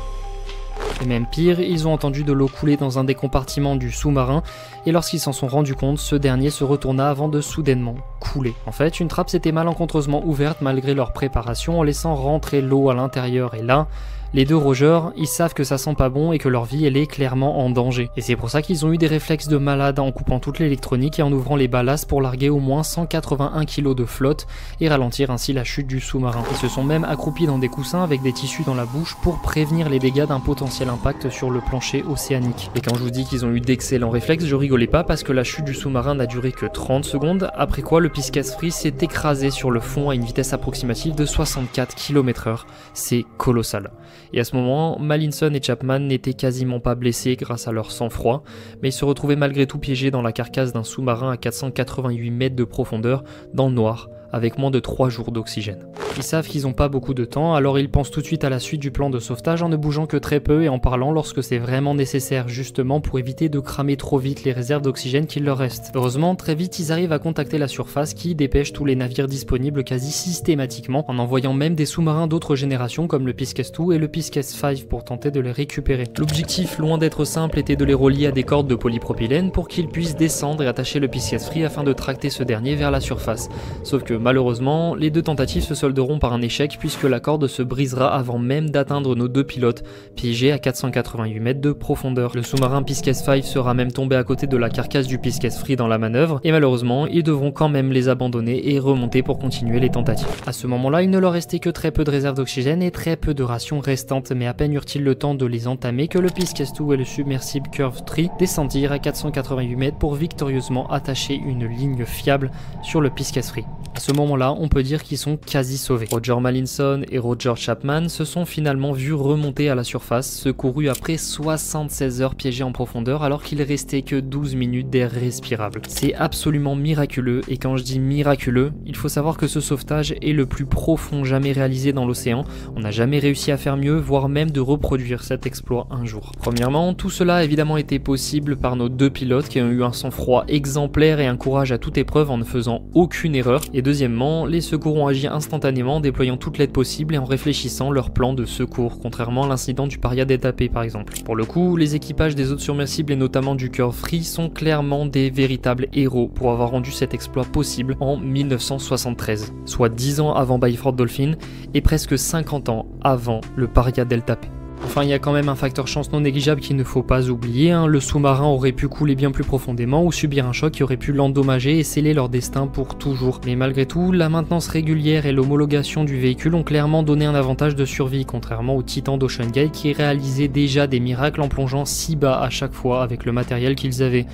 Et même pire, ils ont entendu de l'eau couler dans un des compartiments du sous-marin, et lorsqu'ils s'en sont rendus compte, ce dernier se retourna avant de soudainement couler. En fait, une trappe s'était malencontreusement ouverte malgré leur préparation en laissant rentrer l'eau à l'intérieur, et là, les deux rogeurs, ils savent que ça sent pas bon et que leur vie elle est clairement en danger. Et c'est pour ça qu'ils ont eu des réflexes de malade en coupant toute l'électronique et en ouvrant les ballasts pour larguer au moins 181 kg de flotte et ralentir ainsi la chute du sous-marin. Ils se sont même accroupis dans des coussins avec des tissus dans la bouche pour prévenir les dégâts d'un potentiel impact sur le plancher océanique. Et quand je vous dis qu'ils ont eu d'excellents réflexes, je rigolais pas parce que la chute du sous-marin n'a duré que 30 secondes, après quoi le Pisces 3 s'est écrasé sur le fond à une vitesse approximative de 64 km/h. C'est colossal. Et à ce moment, Mallinson et Chapman n'étaient quasiment pas blessés grâce à leur sang-froid, mais ils se retrouvaient malgré tout piégés dans la carcasse d'un sous-marin à 488 mètres de profondeur, dans le noir, avec moins de 3 jours d'oxygène. Ils savent qu'ils n'ont pas beaucoup de temps, alors ils pensent tout de suite à la suite du plan de sauvetage en ne bougeant que très peu et en parlant lorsque c'est vraiment nécessaire, justement pour éviter de cramer trop vite les réserves d'oxygène qu'il leur reste. Heureusement, très vite ils arrivent à contacter la surface qui dépêche tous les navires disponibles quasi systématiquement, en envoyant même des sous-marins d'autres générations comme le Pisces 2 et le Pisces 5 pour tenter de les récupérer. L'objectif, loin d'être simple, était de les relier à des cordes de polypropylène pour qu'ils puissent descendre et attacher le Pisces 3 afin de tracter ce dernier vers la surface. Sauf que malheureusement, les deux tentatives se solderont par un échec puisque la corde se brisera avant même d'atteindre nos deux pilotes, piégés à 488 mètres de profondeur. Le sous-marin Pisces 5 sera même tombé à côté de la carcasse du Pisces 3 dans la manœuvre, et malheureusement, ils devront quand même les abandonner et remonter pour continuer les tentatives. À ce moment-là, il ne leur restait que très peu de réserves d'oxygène et très peu de rations restantes, mais à peine eurent-ils le temps de les entamer que le Pisces 2 et le submersible Curve 3 descendirent à 488 mètres pour victorieusement attacher une ligne fiable sur le Pisces 3. À ce ce moment-là, on peut dire qu'ils sont quasi sauvés. Roger Mallinson et Roger Chapman se sont finalement vus remonter à la surface, secourus après 76 heures piégés en profondeur alors qu'il restait que 12 minutes d'air respirable. C'est absolument miraculeux, et quand je dis miraculeux, il faut savoir que ce sauvetage est le plus profond jamais réalisé dans l'océan. On n'a jamais réussi à faire mieux, voire même de reproduire cet exploit un jour. Premièrement, tout cela a évidemment été possible par nos deux pilotes qui ont eu un sang-froid exemplaire et un courage à toute épreuve en ne faisant aucune erreur. Et deuxièmement, les secours ont agi instantanément en déployant toute l'aide possible et en réfléchissant leur plan de secours, contrairement à l'incident du Paria Delta P par exemple. Pour le coup, les équipages des autres submersibles et notamment du Curve Free sont clairement des véritables héros pour avoir rendu cet exploit possible en 1973, soit 10 ans avant Byford Dolphin et presque 50 ans avant le Paria Delta P. Enfin, il y a quand même un facteur chance non négligeable qu'il ne faut pas oublier, le sous-marin aurait pu couler bien plus profondément ou subir un choc qui aurait pu l'endommager et sceller leur destin pour toujours. Mais malgré tout, la maintenance régulière et l'homologation du véhicule ont clairement donné un avantage de survie, contrairement au Titan d'Ocean Gate qui réalisait déjà des miracles en plongeant si bas à chaque fois avec le matériel qu'ils avaient.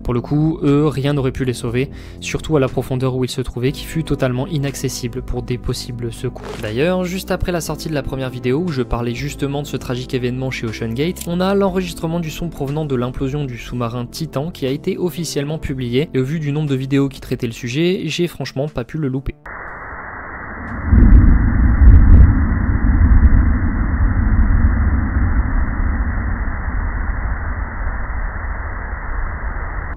Pour le coup, eux, rien n'aurait pu les sauver, surtout à la profondeur où ils se trouvaient qui fut totalement inaccessible pour des possibles secours. D'ailleurs, juste après la sortie de la première vidéo où je parlais justement de ce tragique événement chez Ocean Gate, on a l'enregistrement du son provenant de l'implosion du sous-marin Titan qui a été officiellement publié, et au vu du nombre de vidéos qui traitaient le sujet, j'ai franchement pas pu le louper.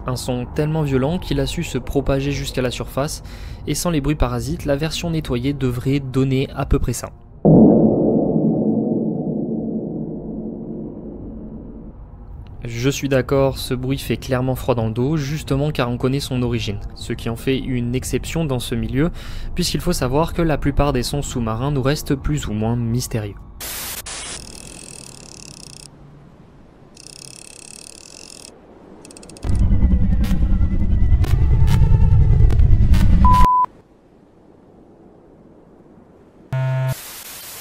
Un son tellement violent qu'il a su se propager jusqu'à la surface, et sans les bruits parasites, la version nettoyée devrait donner à peu près ça. Je suis d'accord, ce bruit fait clairement froid dans le dos, justement car on connaît son origine, ce qui en fait une exception dans ce milieu, puisqu'il faut savoir que la plupart des sons sous-marins nous restent plus ou moins mystérieux.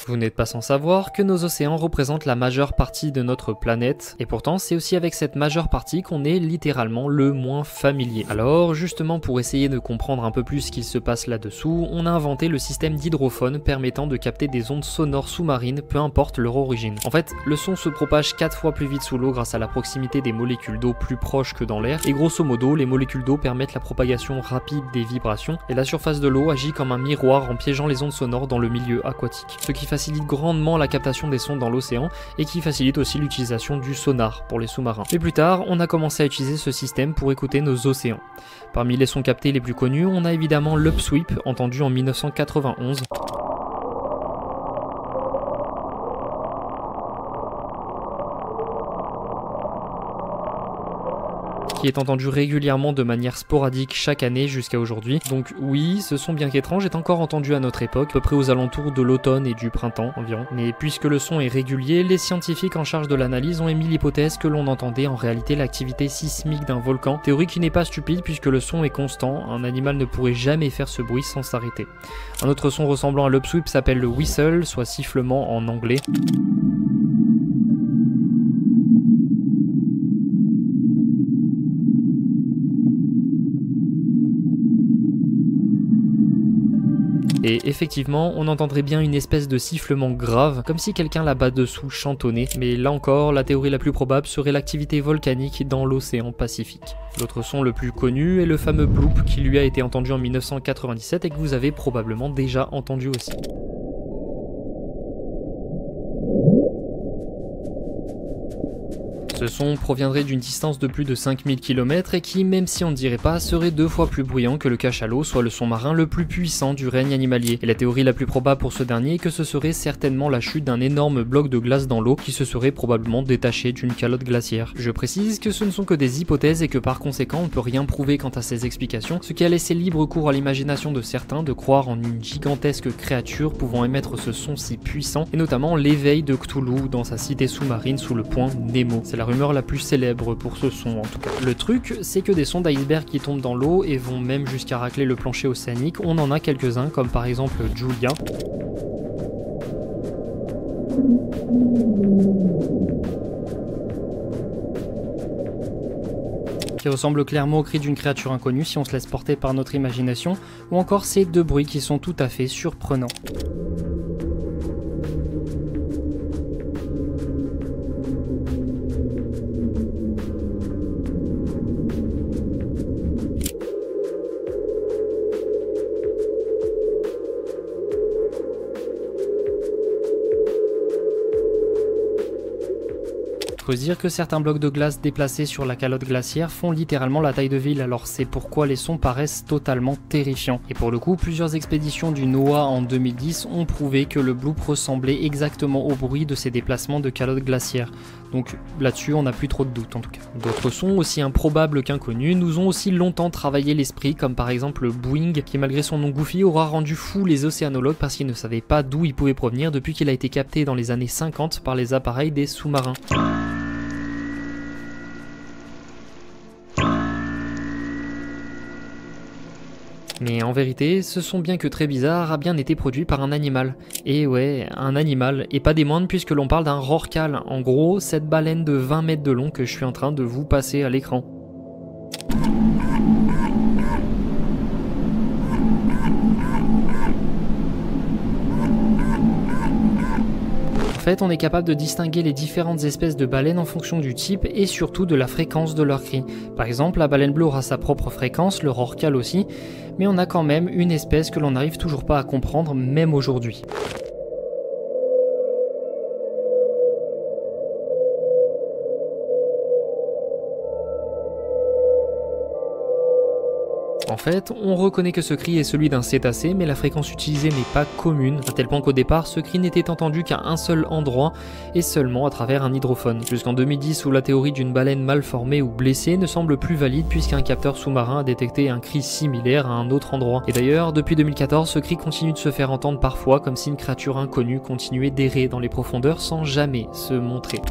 Vous n'êtes pas sans savoir que nos océans représentent la majeure partie de notre planète, et pourtant c'est aussi avec cette majeure partie qu'on est littéralement le moins familier. Alors justement pour essayer de comprendre un peu plus ce qu'il se passe là-dessous, on a inventé le système d'hydrophone permettant de capter des ondes sonores sous-marines, peu importe leur origine. En fait, le son se propage 4 fois plus vite sous l'eau grâce à la proximité des molécules d'eau plus proches que dans l'air, et grosso modo, les molécules d'eau permettent la propagation rapide des vibrations, et la surface de l'eau agit comme un miroir en piégeant les ondes sonores dans le milieu aquatique, ce qui facilite grandement la captation des sons dans l'océan et qui facilite aussi l'utilisation du sonar pour les sous-marins. Mais plus tard, on a commencé à utiliser ce système pour écouter nos océans. Parmi les sons captés les plus connus, on a évidemment l'Upsweep, entendu en 1991. Qui est entendu régulièrement de manière sporadique chaque année jusqu'à aujourd'hui. Donc oui, ce son bien qu'étrange est encore entendu à notre époque, à peu près aux alentours de l'automne et du printemps environ. Mais puisque le son est régulier, les scientifiques en charge de l'analyse ont émis l'hypothèse que l'on entendait en réalité l'activité sismique d'un volcan, théorie qui n'est pas stupide puisque le son est constant, un animal ne pourrait jamais faire ce bruit sans s'arrêter. Un autre son ressemblant à l'Upsweep s'appelle le whistle, soit sifflement en anglais. Et effectivement, on entendrait bien une espèce de sifflement grave, comme si quelqu'un là-bas dessous chantonnait, mais là encore, la théorie la plus probable serait l'activité volcanique dans l'océan Pacifique. L'autre son le plus connu est le fameux bloop qui lui a été entendu en 1997 et que vous avez probablement déjà entendu aussi. Ce son proviendrait d'une distance de plus de 5000 km et qui, même si on ne dirait pas, serait 2 fois plus bruyant que le cachalot, soit le son marin le plus puissant du règne animalier. Et la théorie la plus probable pour ce dernier est que ce serait certainement la chute d'un énorme bloc de glace dans l'eau qui se serait probablement détaché d'une calotte glaciaire. Je précise que ce ne sont que des hypothèses et que par conséquent on ne peut rien prouver quant à ces explications, ce qui a laissé libre cours à l'imagination de certains de croire en une gigantesque créature pouvant émettre ce son si puissant, et notamment l'éveil de Cthulhu dans sa cité sous-marine sous le point Nemo. C'est la rumeur la plus célèbre pour ce son en tout cas. Le truc, c'est que des sons d'iceberg qui tombent dans l'eau et vont même jusqu'à racler le plancher océanique, on en a quelques-uns comme par exemple Julia. qui ressemblent clairement au cri d'une créature inconnue si on se laisse porter par notre imagination, ou encore ces deux bruits qui sont tout à fait surprenants. Faut se dire que certains blocs de glace déplacés sur la calotte glaciaire font littéralement la taille de ville, alors c'est pourquoi les sons paraissent totalement terrifiants. Et pour le coup, plusieurs expéditions du NOAA en 2010 ont prouvé que le bloop ressemblait exactement au bruit de ces déplacements de calotte glaciaire. Donc là-dessus, on n'a plus trop de doute en tout cas. D'autres sons, aussi improbables qu'inconnus, nous ont aussi longtemps travaillé l'esprit, comme par exemple le Boeing, qui malgré son nom goofy aura rendu fou les océanologues parce qu'ils ne savaient pas d'où il pouvait provenir depuis qu'il a été capté dans les années 50 par les appareils des sous-marins. Mais en vérité, ce son bien que très bizarre a bien été produit par un animal. Et ouais, un animal, et pas des moindres puisque l'on parle d'un rorqual, en gros cette baleine de 20 mètres de long que je suis en train de vous passer à l'écran. En fait, on est capable de distinguer les différentes espèces de baleines en fonction du type et surtout de la fréquence de leur cri. Par exemple, la baleine bleue aura sa propre fréquence, le rorqual aussi, mais on a quand même une espèce que l'on n'arrive toujours pas à comprendre, même aujourd'hui. En fait, on reconnaît que ce cri est celui d'un cétacé, mais la fréquence utilisée n'est pas commune, à tel point qu'au départ, ce cri n'était entendu qu'à un seul endroit, et seulement à travers un hydrophone. Jusqu'en 2010, où la théorie d'une baleine mal formée ou blessée ne semble plus valide, puisqu'un capteur sous-marin a détecté un cri similaire à un autre endroit. Et d'ailleurs, depuis 2014, ce cri continue de se faire entendre parfois, comme si une créature inconnue continuait d'errer dans les profondeurs sans jamais se montrer.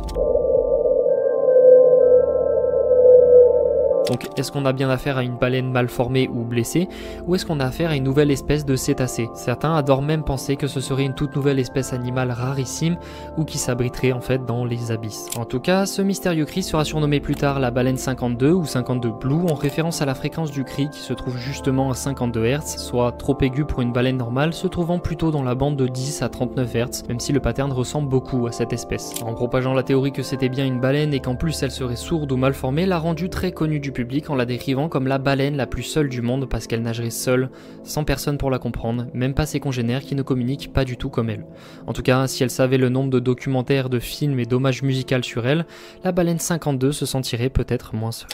Donc est-ce qu'on a bien affaire à une baleine mal formée ou blessée, ou est-ce qu'on a affaire à une nouvelle espèce de cétacé? Certains adorent même penser que ce serait une toute nouvelle espèce animale rarissime, ou qui s'abriterait en fait dans les abysses. En tout cas, ce mystérieux cri sera surnommé plus tard la baleine 52 ou 52 Blue, en référence à la fréquence du cri qui se trouve justement à 52 Hz, soit trop aigu pour une baleine normale, se trouvant plutôt dans la bande de 10 à 39 Hz, même si le pattern ressemble beaucoup à cette espèce. En propageant la théorie que c'était bien une baleine et qu'en plus elle serait sourde ou mal formée, l'a rendue très connue du public en la décrivant comme la baleine la plus seule du monde parce qu'elle nagerait seule, sans personne pour la comprendre, même pas ses congénères qui ne communiquent pas du tout comme elle. En tout cas, si elle savait le nombre de documentaires, de films et d'hommages musicaux sur elle, la baleine 52 se sentirait peut-être moins seule.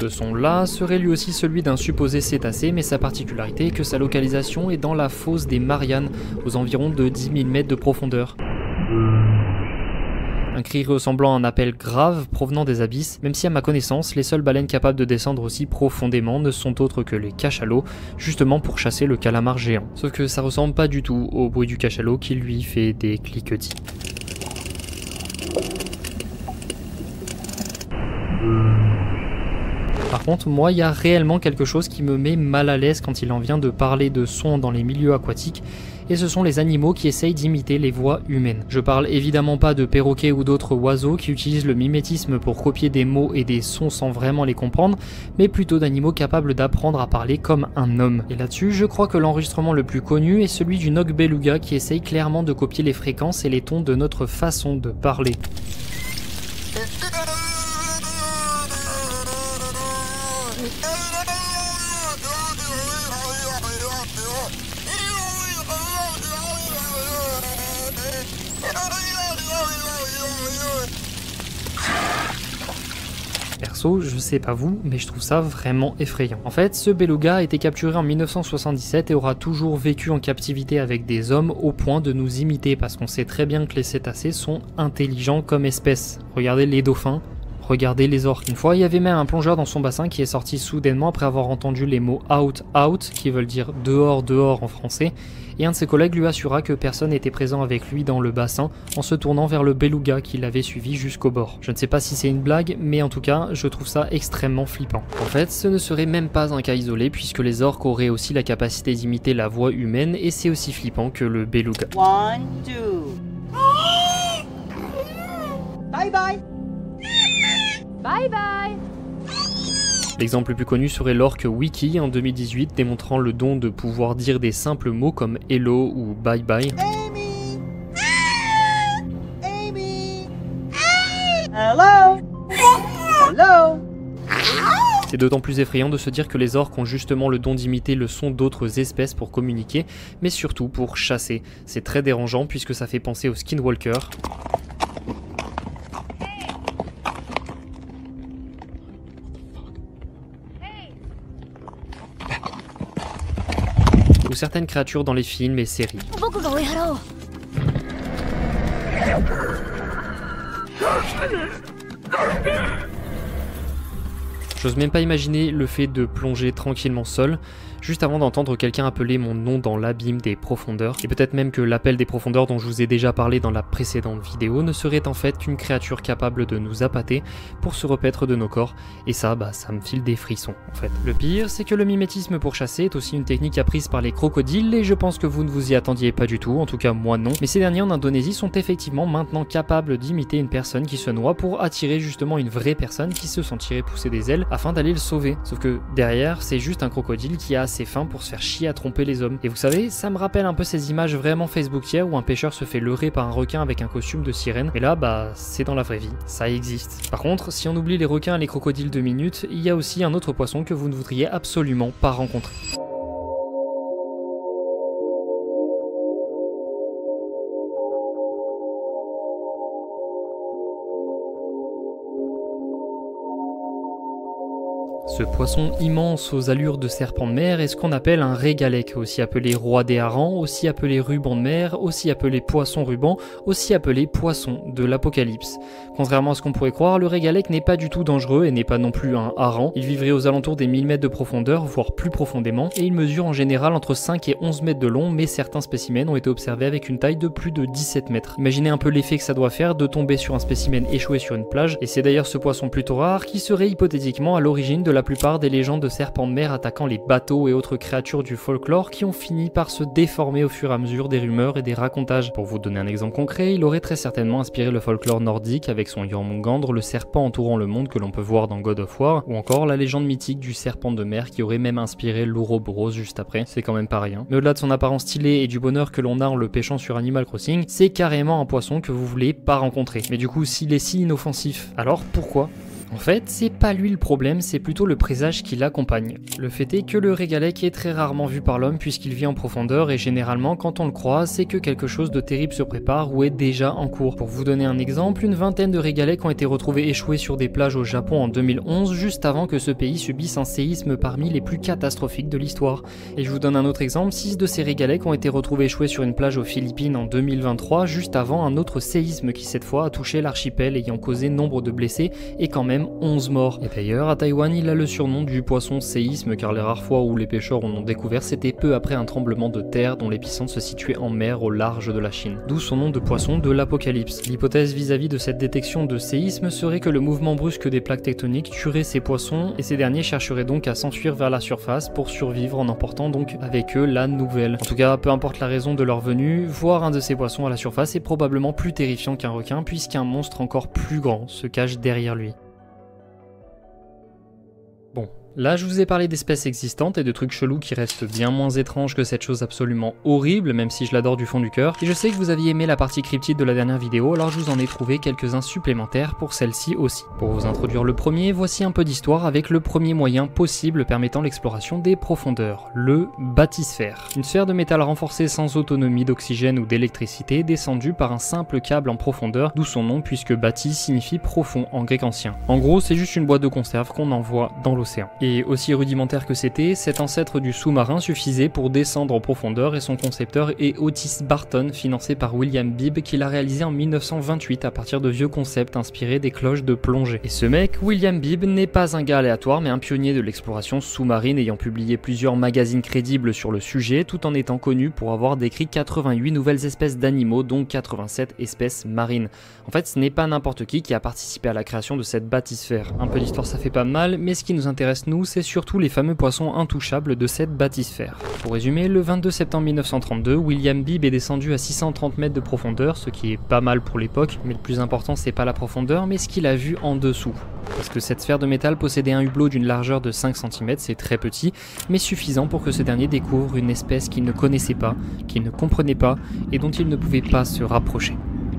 Ce son-là serait lui aussi celui d'un supposé cétacé, mais sa particularité est que sa localisation est dans la fosse des Mariannes, aux environs de 10 000 mètres de profondeur. Un cri ressemblant à un appel grave provenant des abysses, même si à ma connaissance, les seules baleines capables de descendre aussi profondément ne sont autres que les cachalots, justement pour chasser le calamar géant. Sauf que ça ressemble pas du tout au bruit du cachalot qui lui fait des cliquetis. Par contre, moi, il y a réellement quelque chose qui me met mal à l'aise quand il en vient de parler de sons dans les milieux aquatiques, et ce sont les animaux qui essayent d'imiter les voix humaines. Je parle évidemment pas de perroquets ou d'autres oiseaux qui utilisent le mimétisme pour copier des mots et des sons sans vraiment les comprendre, mais plutôt d'animaux capables d'apprendre à parler comme un homme. Et là-dessus, je crois que l'enregistrement le plus connu est celui du Nock Beluga qui essaye clairement de copier les fréquences et les tons de notre façon de parler. Perso, je sais pas vous, mais je trouve ça vraiment effrayant. En fait, ce beluga a été capturé en 1977 et aura toujours vécu en captivité avec des hommes au point de nous imiter parce qu'on sait très bien que les cétacés sont intelligents comme espèce. Regardez les dauphins. Regardez les orques. Une fois, il y avait même un plongeur dans son bassin qui est sorti soudainement après avoir entendu les mots out, out, qui veulent dire dehors, dehors en français, et un de ses collègues lui assura que personne n'était présent avec lui dans le bassin en se tournant vers le beluga qui l'avait suivi jusqu'au bord. Je ne sais pas si c'est une blague, mais en tout cas, je trouve ça extrêmement flippant. En fait, ce ne serait même pas un cas isolé puisque les orques auraient aussi la capacité d'imiter la voix humaine et c'est aussi flippant que le beluga. 1, 2. Bye bye. Bye bye. L'exemple le plus connu serait l'orque Wiki en 2018, démontrant le don de pouvoir dire des simples mots comme hello ou bye bye. Amy. Amy. Hello. Hello. C'est d'autant plus effrayant de se dire que les orques ont justement le don d'imiter le son d'autres espèces pour communiquer, mais surtout pour chasser. C'est très dérangeant puisque ça fait penser aux skinwalkers. Ou certaines créatures dans les films et séries. J'ose même pas imaginer le fait de plonger tranquillement seul, juste avant d'entendre quelqu'un appeler mon nom dans l'abîme des profondeurs, et peut-être même que l'appel des profondeurs dont je vous ai déjà parlé dans la précédente vidéo ne serait en fait qu'une créature capable de nous appâter pour se repaître de nos corps, et ça, ça me file des frissons en fait. Le pire, c'est que le mimétisme pour chasser est aussi une technique apprise par les crocodiles, et je pense que vous ne vous y attendiez pas du tout, en tout cas moi non, mais ces derniers en Indonésie sont effectivement maintenant capables d'imiter une personne qui se noie pour attirer justement une vraie personne qui se sentirait pousser des ailes afin d'aller le sauver. Sauf que derrière, c'est juste un crocodile qui a assez faim pour se faire chier à tromper les hommes. Et vous savez, ça me rappelle un peu ces images vraiment facebookières où un pêcheur se fait leurrer par un requin avec un costume de sirène. Et là, c'est dans la vraie vie, ça existe. Par contre, si on oublie les requins et les crocodiles 2 minutes, il y a aussi un autre poisson que vous ne voudriez absolument pas rencontrer. Ce poisson immense aux allures de serpent de mer est ce qu'on appelle un régalec, aussi appelé roi des harengs, aussi appelé ruban de mer, aussi appelé poisson ruban, aussi appelé poisson de l'apocalypse. Contrairement à ce qu'on pourrait croire, le régalec n'est pas du tout dangereux et n'est pas non plus un hareng. Il vivrait aux alentours des 1000 mètres de profondeur, voire plus profondément, et il mesure en général entre 5 et 11 mètres de long, mais certains spécimens ont été observés avec une taille de plus de 17 mètres. Imaginez un peu l'effet que ça doit faire de tomber sur un spécimen échoué sur une plage, et c'est d'ailleurs ce poisson plutôt rare qui serait hypothétiquement à l'origine de la plupart des légendes de serpents de mer attaquant les bateaux et autres créatures du folklore qui ont fini par se déformer au fur et à mesure des rumeurs et des racontages. Pour vous donner un exemple concret, il aurait très certainement inspiré le folklore nordique avec son Jormungandr, le serpent entourant le monde que l'on peut voir dans God of War, ou encore la légende mythique du serpent de mer qui aurait même inspiré l'Ouroboros juste après, c'est quand même pas rien. Mais au-delà de son apparence stylée et du bonheur que l'on a en le pêchant sur Animal Crossing, c'est carrément un poisson que vous voulez pas rencontrer. Mais du coup, s'il est si inoffensif, alors pourquoi ? En fait, c'est pas lui le problème, c'est plutôt le présage qui l'accompagne. Le fait est que le régalec est très rarement vu par l'homme puisqu'il vit en profondeur et généralement quand on le croise, c'est que quelque chose de terrible se prépare ou est déjà en cours. Pour vous donner un exemple, une vingtaine de régalecs ont été retrouvés échoués sur des plages au Japon en 2011, juste avant que ce pays subisse un séisme parmi les plus catastrophiques de l'histoire. Et je vous donne un autre exemple, 6 de ces régalecs ont été retrouvés échoués sur une plage aux Philippines en 2023, juste avant un autre séisme qui cette fois a touché l'archipel ayant causé nombre de blessés et quand même 11 morts. Et d'ailleurs, à Taïwan, il a le surnom du poisson séisme car les rares fois où les pêcheurs en ont découvert, c'était peu après un tremblement de terre dont l'épicentre se situait en mer au large de la Chine. D'où son nom de poisson de l'apocalypse. L'hypothèse vis-à-vis de cette détection de séisme serait que le mouvement brusque des plaques tectoniques tuerait ces poissons et ces derniers chercheraient donc à s'enfuir vers la surface pour survivre en emportant donc avec eux la nouvelle. En tout cas, peu importe la raison de leur venue, voir un de ces poissons à la surface est probablement plus terrifiant qu'un requin puisqu'un monstre encore plus grand se cache derrière lui. Bon, là je vous ai parlé d'espèces existantes et de trucs chelous qui restent bien moins étranges que cette chose absolument horrible, même si je l'adore du fond du cœur. Et je sais que vous aviez aimé la partie cryptide de la dernière vidéo, alors je vous en ai trouvé quelques-uns supplémentaires pour celle-ci aussi. Pour vous introduire le premier, voici un peu d'histoire avec le premier moyen possible permettant l'exploration des profondeurs, le bathysphère. Une sphère de métal renforcée sans autonomie d'oxygène ou d'électricité descendue par un simple câble en profondeur, d'où son nom puisque bâti signifie profond en grec ancien. En gros, c'est juste une boîte de conserve qu'on envoie dans l'océan. Et aussi rudimentaire que c'était, cet ancêtre du sous-marin suffisait pour descendre en profondeur et son concepteur est Otis Barton, financé par William Bibb, qui l'a réalisé en 1928 à partir de vieux concepts inspirés des cloches de plongée. Et ce mec, William Bibb, n'est pas un gars aléatoire mais un pionnier de l'exploration sous-marine ayant publié plusieurs magazines crédibles sur le sujet tout en étant connu pour avoir décrit 88 nouvelles espèces d'animaux dont 87 espèces marines. En fait, ce n'est pas n'importe qui a participé à la création de cette bathysphère. Un peu d'histoire ça fait pas mal, mais ce qui nous intéresse nous, c'est surtout les fameux poissons intouchables de cette bathysphère. Pour résumer, le 22 septembre 1932, William Bibb est descendu à 630 mètres de profondeur, ce qui est pas mal pour l'époque, mais le plus important c'est pas la profondeur, mais ce qu'il a vu en dessous. Parce que cette sphère de métal possédait un hublot d'une largeur de 5 cm, c'est très petit, mais suffisant pour que ce dernier découvre une espèce qu'il ne connaissait pas, qu'il ne comprenait pas, et dont il ne pouvait pas se rapprocher.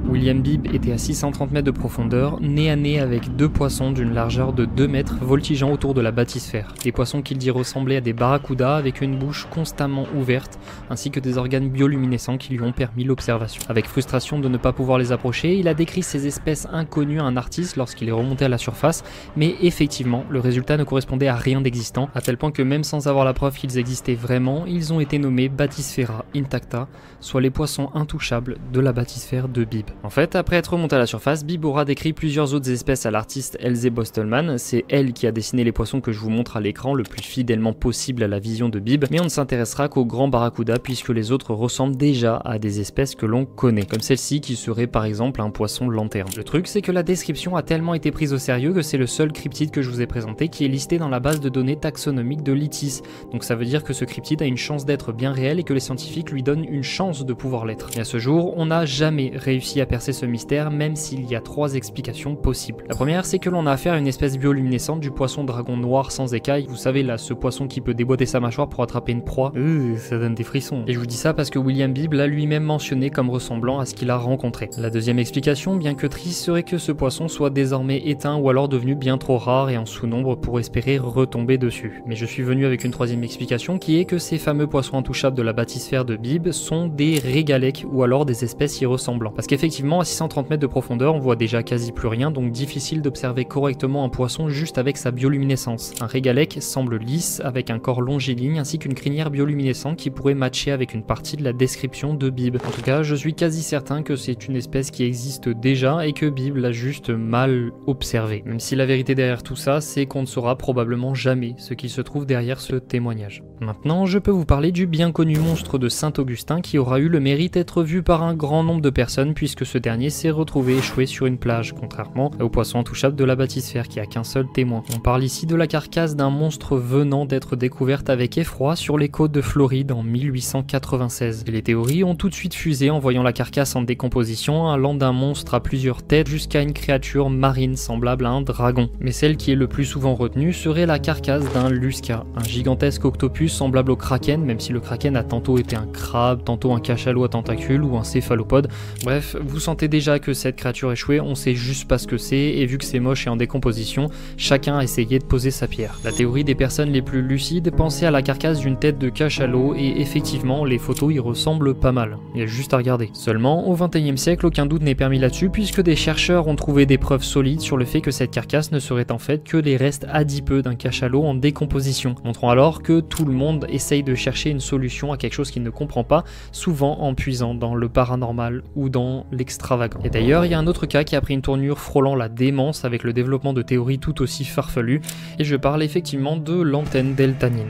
William Bibb était à 630 mètres de profondeur, nez à nez avec deux poissons d'une largeur de 2 mètres voltigeant autour de la bathysphère. Des poissons qu'il dit ressemblaient à des barracudas avec une bouche constamment ouverte, ainsi que des organes bioluminescents qui lui ont permis l'observation. Avec frustration de ne pas pouvoir les approcher, il a décrit ces espèces inconnues à un artiste lorsqu'il est remonté à la surface, mais effectivement, le résultat ne correspondait à rien d'existant, à tel point que même sans avoir la preuve qu'ils existaient vraiment, ils ont été nommés Bathysphera intacta, soit les poissons intouchables de la bathysphère de Bibb. En fait, après être remonté à la surface, Bibb aura décrit plusieurs autres espèces à l'artiste Else Bostelmann. C'est elle qui a dessiné les poissons que je vous montre à l'écran le plus fidèlement possible à la vision de Bibb, mais on ne s'intéressera qu'aux grands barracudas puisque les autres ressemblent déjà à des espèces que l'on connaît, comme celle-ci qui serait par exemple un poisson lanterne. Le truc, c'est que la description a tellement été prise au sérieux que c'est le seul cryptide que je vous ai présenté qui est listé dans la base de données taxonomique de l'ITIS. Donc ça veut dire que ce cryptide a une chance d'être bien réel et que les scientifiques lui donnent une chance de pouvoir l'être. Et à ce jour, on n'a jamais réussi à percer ce mystère, même s'il y a 3 explications possibles. La première, c'est que l'on a affaire à une espèce bioluminescente du poisson dragon noir sans écailles. Vous savez là, ce poisson qui peut déboîter sa mâchoire pour attraper une proie. Ça donne des frissons. Et je vous dis ça parce que William Bibb l'a lui-même mentionné comme ressemblant à ce qu'il a rencontré. La deuxième explication, bien que triste, serait que ce poisson soit désormais éteint ou alors devenu bien trop rare et en sous-nombre pour espérer retomber dessus. Mais je suis venu avec une troisième explication qui est que ces fameux poissons intouchables de la bathysphère de Bibb sont des régalèques ou alors des espèces y ressemblant. Parce qu'effectivement, à 630 mètres de profondeur, on voit déjà quasi plus rien, donc difficile d'observer correctement un poisson juste avec sa bioluminescence. Un régalèque semble lisse, avec un corps longiligne ainsi qu'une crinière bioluminescente qui pourrait matcher avec une partie de la description de Bibb. En tout cas, je suis quasi certain que c'est une espèce qui existe déjà et que Bibb l'a juste mal observé. Même si la vérité derrière tout ça, c'est qu'on ne saura probablement jamais ce qui se trouve derrière ce témoignage. Maintenant, je peux vous parler du bien connu monstre de Saint-Augustin qui aura eu le mérite d'être vu par un grand nombre de personnes puisque ce dernier s'est retrouvé échoué sur une plage, contrairement au poisson intouchable de la bathysphère qui a qu'un seul témoin. On parle ici de la carcasse d'un monstre venant d'être découverte avec effroi sur les côtes de Floride en 1896. Et les théories ont tout de suite fusé en voyant la carcasse en décomposition, allant d'un monstre à plusieurs têtes jusqu'à une créature marine semblable à un dragon. Mais celle qui est le plus souvent retenue serait la carcasse d'un lusca, un gigantesque octopus semblable au kraken, même si le kraken a tantôt été un crabe, tantôt un cachalot à tentacules ou un céphalopode. Bref, vous sentez déjà que cette créature échouée, on sait juste pas ce que c'est, et vu que c'est moche et en décomposition, chacun a essayé de poser sa pierre. La théorie des personnes les plus lucides pensait à la carcasse d'une tête de cachalot, et effectivement, les photos y ressemblent pas mal. Il y a juste à regarder. Seulement, au XXIe siècle, aucun doute n'est permis là-dessus, puisque des chercheurs ont trouvé des preuves solides sur le fait que cette carcasse ne serait en fait que les restes adipeux d'un cachalot en décomposition, montrant alors que tout le monde essaye de chercher une solution à quelque chose qu'il ne comprend pas, souvent en puisant dans le paranormal ou dans l'extravagant. Et d'ailleurs, il y a un autre cas qui a pris une tournure frôlant la démence avec le développement de théories tout aussi farfelues, et je parle effectivement de l'antenne d'Eltanin.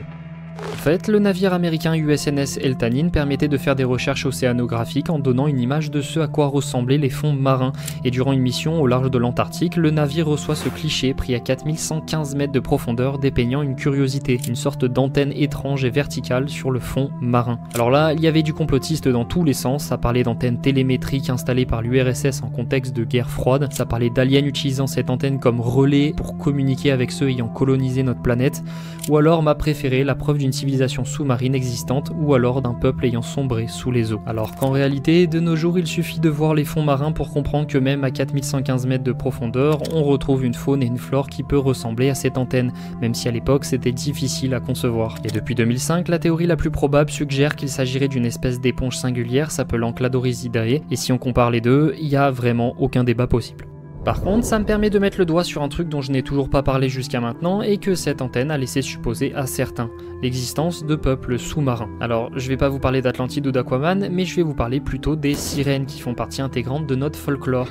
En fait, le navire américain USNS Eltanin permettait de faire des recherches océanographiques en donnant une image de ce à quoi ressemblaient les fonds marins, et durant une mission au large de l'Antarctique, le navire reçoit ce cliché pris à 4115 mètres de profondeur dépeignant une curiosité, une sorte d'antenne étrange et verticale sur le fond marin. Alors là, il y avait du complotiste dans tous les sens, ça parlait d'antennes télémétriques installées par l'URSS en contexte de guerre froide, ça parlait d'aliens utilisant cette antenne comme relais pour communiquer avec ceux ayant colonisé notre planète, ou alors ma préférée, la preuve d'une civilisation sous-marine existante ou alors d'un peuple ayant sombré sous les eaux. Alors qu'en réalité, de nos jours, il suffit de voir les fonds marins pour comprendre que même à 4115 mètres de profondeur, on retrouve une faune et une flore qui peut ressembler à cette antenne, même si à l'époque c'était difficile à concevoir. Et depuis 2005, la théorie la plus probable suggère qu'il s'agirait d'une espèce d'éponge singulière s'appelant Cladorhisidae, et si on compare les deux, il n'y a vraiment aucun débat possible. Par contre, ça me permet de mettre le doigt sur un truc dont je n'ai toujours pas parlé jusqu'à maintenant et que cette antenne a laissé supposer à certains, l'existence de peuples sous-marins. Alors, je vais pas vous parler d'Atlantide ou d'Aquaman, mais je vais vous parler plutôt des sirènes qui font partie intégrante de notre folklore.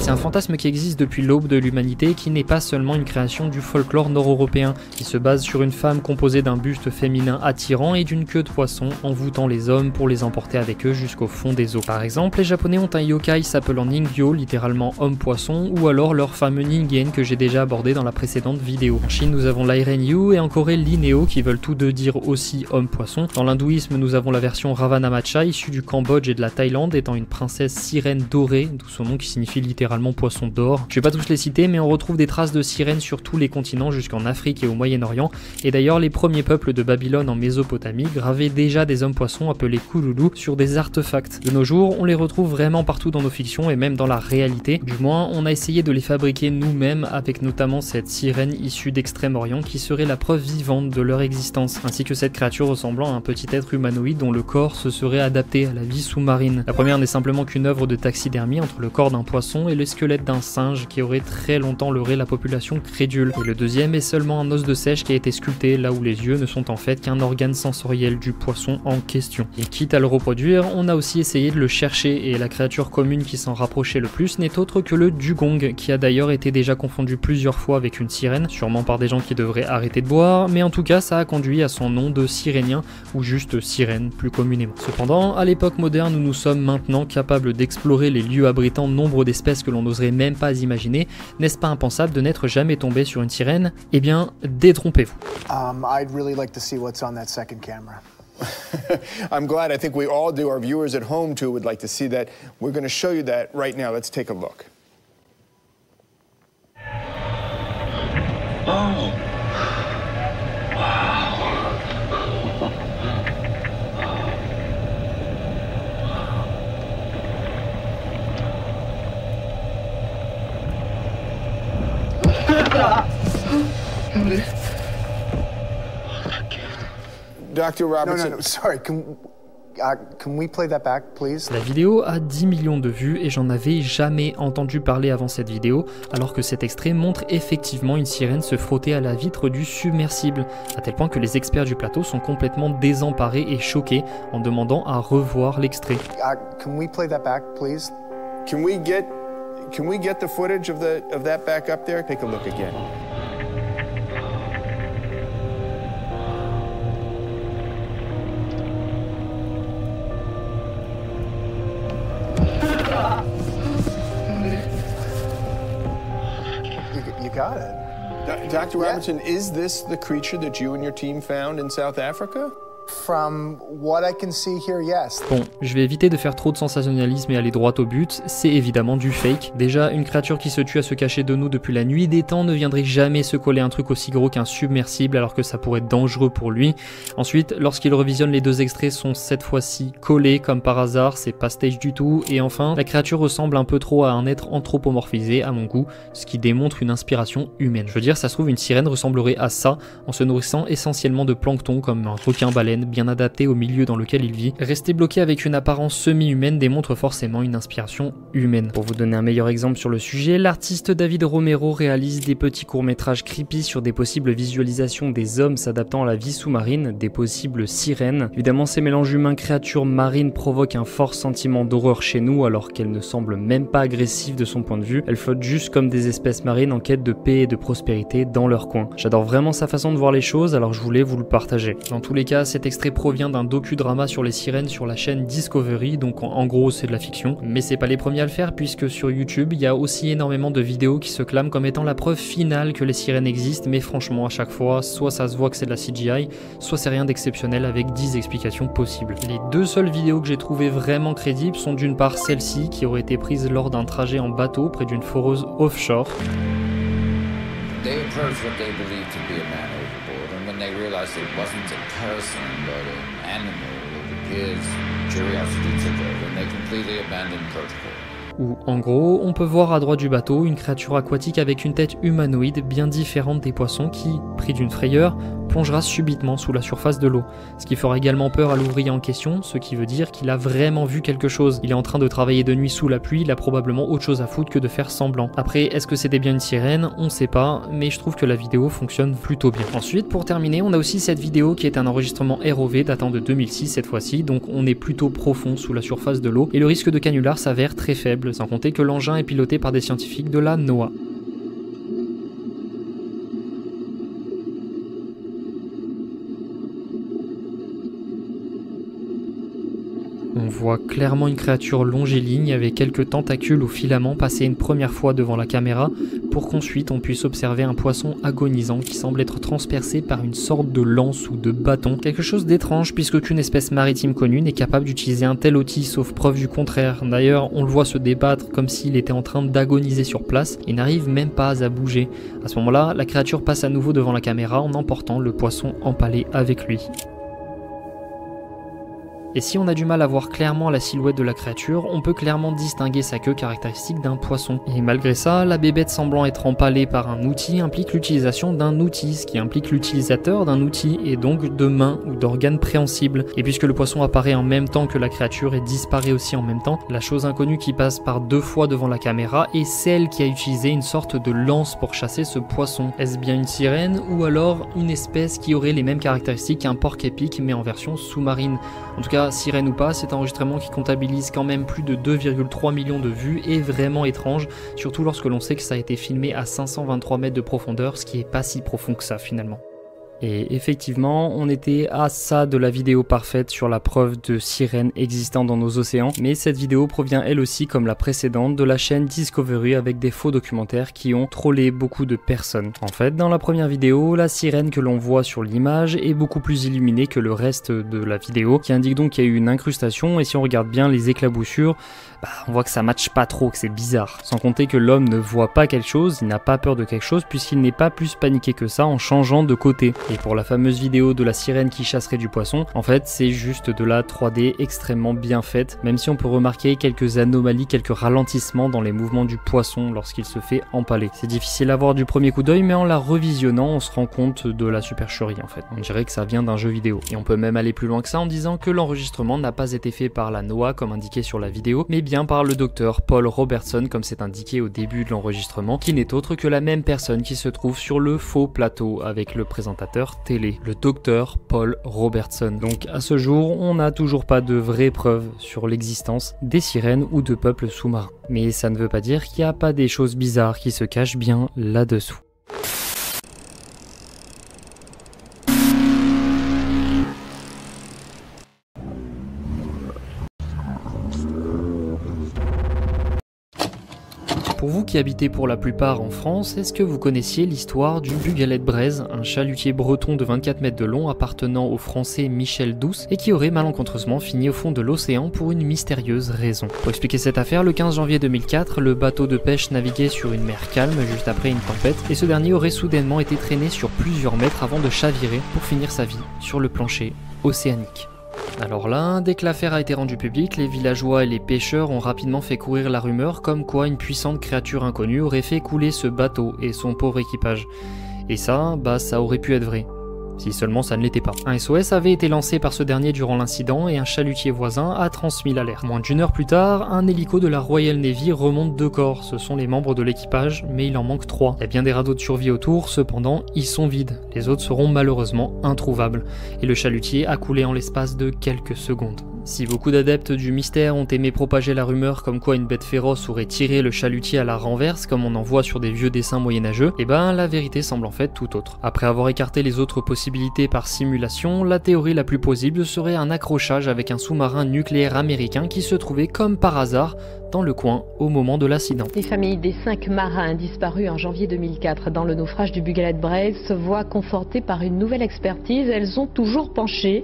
C'est un fantasme qui existe depuis l'aube de l'humanité et qui n'est pas seulement une création du folklore nord-européen, qui se base sur une femme composée d'un buste féminin attirant et d'une queue de poisson envoûtant les hommes pour les emporter avec eux jusqu'au fond des eaux. Par exemple, les japonais ont un yokai s'appelant Ningyo, littéralement homme-poisson, ou alors leur fameux Ningen que j'ai déjà abordé dans la précédente vidéo. En Chine, nous avons l'Airenyu et en Corée l'Ineo qui veulent tous deux dire aussi homme-poisson. Dans l'hindouisme, nous avons la version Ravanamacha issue du Cambodge et de la Thaïlande étant une princesse sirène dorée, d'où son nom qui signifie littéralement poisson d'or. Je vais pas tous les citer, mais on retrouve des traces de sirènes sur tous les continents jusqu'en Afrique et au Moyen-Orient. Et d'ailleurs, les premiers peuples de Babylone en Mésopotamie gravaient déjà des hommes-poissons appelés Kululu sur des artefacts. De nos jours, on les retrouve vraiment partout dans nos fictions et même dans la réalité. Du moins, on a essayé de les fabriquer nous-mêmes avec notamment cette sirène issue d'Extrême-Orient qui serait la preuve vivante de leur existence, ainsi que cette créature ressemblant à un petit être humanoïde dont le corps se serait adapté à la vie sous-marine. La première n'est simplement qu'une œuvre de taxidermie entre le corps d'un poisson et le squelette d'un singe qui aurait très longtemps leurré la population crédule. Et le deuxième est seulement un os de sèche qui a été sculpté là où les yeux ne sont en fait qu'un organe sensoriel du poisson en question. Et quitte à le reproduire, on a aussi essayé de le chercher et la créature commune qui s'en rapprochait le plus n'est autre que le dugong, qui a d'ailleurs été déjà confondu plusieurs fois avec une sirène, sûrement par des gens qui devraient arrêter de boire, mais en tout cas ça a conduit à son nom de sirénien ou juste sirène plus communément. Cependant, à l'époque moderne où nous sommes maintenant capables d'explorer les lieux abritant nombre d'espèces que l'on n'oserait même pas imaginer, n'est-ce pas impensable de n'être jamais tombé sur une sirène? Eh bien, détrompez-vous. I'd really like to see what's on that second camera. I'm glad. I think we all do. Our viewers at home too would like to see that. We're going to show you that right now. Let's take a look. Oh. Dr. Robertson. No. Sorry. Can we play that back, please? La vidéo a 10 millions de vues et j'en avais jamais entendu parler avant cette vidéo, alors que cet extrait montre effectivement une sirène se frotter à la vitre du submersible, à tel point que les experts du plateau sont complètement désemparés et choqués en demandant à revoir l'extrait. Can we play that back, please? Can we get the footage of that back up there? Take a look again. You got it. Dr. Robertson, is this the creature that you and your team found in South Africa? From what I can see here, yes. Bon, je vais éviter de faire trop de sensationnalisme et aller droit au but, c'est évidemment du fake. Déjà, une créature qui se tue à se cacher de nous depuis la nuit des temps ne viendrait jamais se coller un truc aussi gros qu'un submersible alors que ça pourrait être dangereux pour lui. Ensuite, lorsqu'il revisionne, les deux extraits sont cette fois-ci collés comme par hasard, c'est pas stage du tout. Et enfin, la créature ressemble un peu trop à un être anthropomorphisé à mon goût, ce qui démontre une inspiration humaine. Je veux dire, ça se trouve, une sirène ressemblerait à ça en se nourrissant essentiellement de plancton comme un requin-baleine bien adapté au milieu dans lequel il vit. Rester bloqué avec une apparence semi-humaine démontre forcément une inspiration humaine. Pour vous donner un meilleur exemple sur le sujet, l'artiste David Romero réalise des petits courts-métrages creepy sur des possibles visualisations des hommes s'adaptant à la vie sous-marine, des possibles sirènes. Évidemment, ces mélanges humains-créatures marines provoquent un fort sentiment d'horreur chez nous alors qu'elles ne semblent même pas agressives de son point de vue. Elles flottent juste comme des espèces marines en quête de paix et de prospérité dans leur coin. J'adore vraiment sa façon de voir les choses, alors je voulais vous le partager. Dans tous les cas, cet extrait provient d'un docudrama sur les sirènes sur la chaîne Discovery, donc en gros c'est de la fiction. Mais c'est pas les premiers à le faire puisque sur YouTube, il y a aussi énormément de vidéos qui se clament comme étant la preuve finale que les sirènes existent, mais franchement à chaque fois, soit ça se voit que c'est de la CGI, soit c'est rien d'exceptionnel avec 10 explications possibles. Les deux seules vidéos que j'ai trouvées vraiment crédibles sont d'une part celle-ci qui aurait été prise lors d'un trajet en bateau près d'une foreuse offshore. They approached what they believed to be a man overboard, and when they realized it wasn't a person but an animal, it appears curiosity took over and they completely abandoned protocol. Où, en gros, on peut voir à droite du bateau une créature aquatique avec une tête humanoïde bien différente des poissons qui, pris d'une frayeur, plongera subitement sous la surface de l'eau. Ce qui fera également peur à l'ouvrier en question, ce qui veut dire qu'il a vraiment vu quelque chose. Il est en train de travailler de nuit sous la pluie, il a probablement autre chose à foutre que de faire semblant. Après, est-ce que c'était bien une sirène? On sait pas, mais je trouve que la vidéo fonctionne plutôt bien. Ensuite, pour terminer, on a aussi cette vidéo qui est un enregistrement ROV datant de 2006 cette fois-ci, donc on est plutôt profond sous la surface de l'eau et le risque de canular s'avère très faible, sans compter que l'engin est piloté par des scientifiques de la NOAA. On voit clairement une créature longiligne avec quelques tentacules ou filaments passer une première fois devant la caméra pour qu'ensuite on puisse observer un poisson agonisant qui semble être transpercé par une sorte de lance ou de bâton. Quelque chose d'étrange puisque aucune espèce maritime connue n'est capable d'utiliser un tel outil sauf preuve du contraire. D'ailleurs, on le voit se débattre comme s'il était en train d'agoniser sur place et n'arrive même pas à bouger. À ce moment-là, la créature passe à nouveau devant la caméra en emportant le poisson empalé avec lui. Et si on a du mal à voir clairement la silhouette de la créature, on peut clairement distinguer sa queue caractéristique d'un poisson. Et malgré ça, la bébête semblant être empalée par un outil implique l'utilisation d'un outil, ce qui implique l'utilisateur d'un outil et donc de mains ou d'organes préhensibles. Et puisque le poisson apparaît en même temps que la créature et disparaît aussi en même temps, la chose inconnue qui passe par 2 fois devant la caméra est celle qui a utilisé une sorte de lance pour chasser ce poisson. Est-ce bien une sirène ou alors une espèce qui aurait les mêmes caractéristiques qu'un porc-épic mais en version sous-marine? En tout cas, sirène ou pas, cet enregistrement qui comptabilise quand même plus de 2,3 millions de vues est vraiment étrange, surtout lorsque l'on sait que ça a été filmé à 523 mètres de profondeur, ce qui est pas si profond que ça finalement. Et effectivement, on était à ça de la vidéo parfaite sur la preuve de sirènes existant dans nos océans, mais cette vidéo provient elle aussi, comme la précédente, de la chaîne Discovery avec des faux documentaires qui ont trollé beaucoup de personnes. En fait, dans la première vidéo, la sirène que l'on voit sur l'image est beaucoup plus illuminée que le reste de la vidéo, qui indique donc qu'il y a eu une incrustation, et si on regarde bien les éclaboussures, on voit que ça matche pas trop, que c'est bizarre. Sans compter que l'homme ne voit pas quelque chose, il n'a pas peur de quelque chose, puisqu'il n'est pas plus paniqué que ça en changeant de côté. Et pour la fameuse vidéo de la sirène qui chasserait du poisson, en fait c'est juste de la 3D extrêmement bien faite, même si on peut remarquer quelques anomalies, quelques ralentissements dans les mouvements du poisson lorsqu'il se fait empaler. C'est difficile à voir du premier coup d'œil, mais en la revisionnant on se rend compte de la supercherie en fait. On dirait que ça vient d'un jeu vidéo. Et on peut même aller plus loin que ça en disant que l'enregistrement n'a pas été fait par la NOAA comme indiqué sur la vidéo, mais bien par le docteur Paul Robertson comme c'est indiqué au début de l'enregistrement, qui n'est autre que la même personne qui se trouve sur le faux plateau avec le présentateur télé, le docteur Paul Robertson. Donc à ce jour, on n'a toujours pas de vraies preuves sur l'existence des sirènes ou de peuples sous-marins. Mais ça ne veut pas dire qu'il n'y a pas des choses bizarres qui se cachent bien là-dessous. Pour vous qui habitez pour la plupart en France, est-ce que vous connaissiez l'histoire du Bugalet-Braise, un chalutier breton de 24 mètres de long appartenant au français Michel Douce et qui aurait malencontreusement fini au fond de l'océan pour une mystérieuse raison? Pour expliquer cette affaire, le 15 janvier 2004, le bateau de pêche naviguait sur une mer calme juste après une tempête et ce dernier aurait soudainement été traîné sur plusieurs mètres avant de chavirer pour finir sa vie sur le plancher océanique. Alors là, dès que l'affaire a été rendue publique, les villageois et les pêcheurs ont rapidement fait courir la rumeur comme quoi une puissante créature inconnue aurait fait couler ce bateau et son pauvre équipage. Et ça, ça aurait pu être vrai. Si seulement ça ne l'était pas. Un SOS avait été lancé par ce dernier durant l'incident et un chalutier voisin a transmis l'alerte. Moins d'1 heure plus tard, un hélico de la Royal Navy remonte 2 corps. Ce sont les membres de l'équipage, mais il en manque 3. Il y a bien des radeaux de survie autour, cependant, ils sont vides. Les autres seront malheureusement introuvables. Et le chalutier a coulé en l'espace de quelques secondes. Si beaucoup d'adeptes du mystère ont aimé propager la rumeur comme quoi une bête féroce aurait tiré le chalutier à la renverse comme on en voit sur des vieux dessins moyenâgeux, la vérité semble en fait tout autre. Après avoir écarté les autres possibilités par simulation, la théorie la plus plausible serait un accrochage avec un sous-marin nucléaire américain qui se trouvait comme par hasard dans le coin au moment de l'accident. Les familles des 5 marins disparus en janvier 2004 dans le naufrage du Bugalet-Braise se voient confortées par une nouvelle expertise. Elles ont toujours penché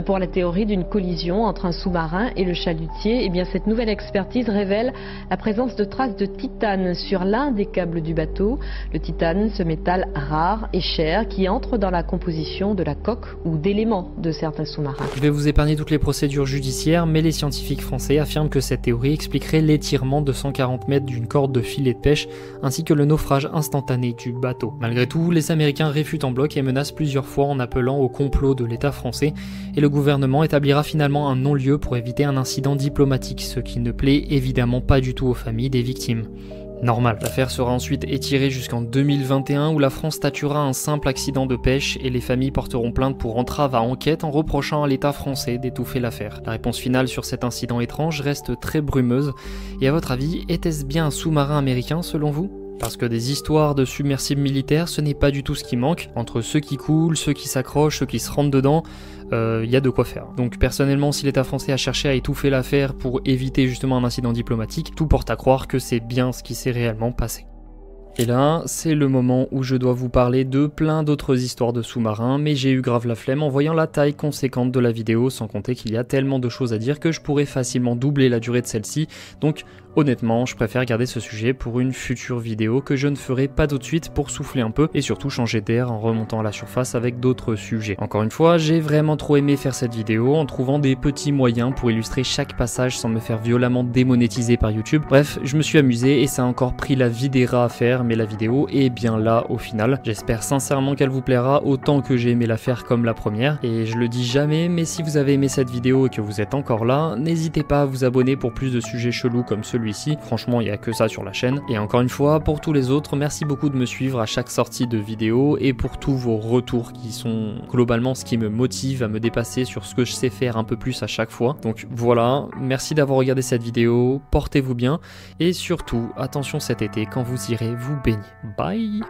pour la théorie d'une collision entre un sous-marin et le chalutier. Cette nouvelle expertise révèle la présence de traces de titane sur l'un des câbles du bateau. Le titane, ce métal rare et cher qui entre dans la composition de la coque ou d'éléments de certains sous-marins. Je vais vous épargner toutes les procédures judiciaires, mais les scientifiques français affirment que cette théorie expliquerait l'étirement de 140 mètres d'une corde de filet de pêche, ainsi que le naufrage instantané du bateau. Malgré tout, les Américains réfutent en bloc et menacent plusieurs fois en appelant au complot de l'État français, et le gouvernement établira finalement un non-lieu pour éviter un incident diplomatique, ce qui ne plaît évidemment pas du tout aux familles des victimes. Normal. L'affaire sera ensuite étirée jusqu'en 2021 où la France statuera un simple accident de pêche et les familles porteront plainte pour entrave à enquête en reprochant à l'État français d'étouffer l'affaire. La réponse finale sur cet incident étrange reste très brumeuse. Et à votre avis, était-ce bien un sous-marin américain selon vous ? Parce que des histoires de submersibles militaires, ce n'est pas du tout ce qui manque. Entre ceux qui coulent, ceux qui s'accrochent, ceux qui se rentrent dedans, y a de quoi faire. Donc personnellement, si l'État français a cherché à étouffer l'affaire pour éviter justement un incident diplomatique, tout porte à croire que c'est bien ce qui s'est réellement passé. Et là, c'est le moment où je dois vous parler de plein d'autres histoires de sous-marins, mais j'ai eu grave la flemme en voyant la taille conséquente de la vidéo, sans compter qu'il y a tellement de choses à dire que je pourrais facilement doubler la durée de celle-ci, donc honnêtement, je préfère garder ce sujet pour une future vidéo que je ne ferai pas tout de suite pour souffler un peu et surtout changer d'air en remontant à la surface avec d'autres sujets. Encore une fois, j'ai vraiment trop aimé faire cette vidéo en trouvant des petits moyens pour illustrer chaque passage sans me faire violemment démonétiser par YouTube. Bref, je me suis amusé et ça a encore pris la vie des rats à faire, mais la vidéo est bien là au final. J'espère sincèrement qu'elle vous plaira autant que j'ai aimé la faire comme la première. Et je le dis jamais, mais si vous avez aimé cette vidéo et que vous êtes encore là, n'hésitez pas à vous abonner pour plus de sujets chelous comme celui-ci. Franchement, il n'y a que ça sur la chaîne. Et encore une fois, pour tous les autres, merci beaucoup de me suivre à chaque sortie de vidéo et pour tous vos retours qui sont globalement ce qui me motive à me dépasser sur ce que je sais faire un peu plus à chaque fois. Donc voilà, merci d'avoir regardé cette vidéo, portez-vous bien et surtout, attention cet été quand vous irez vous baigner. Bye!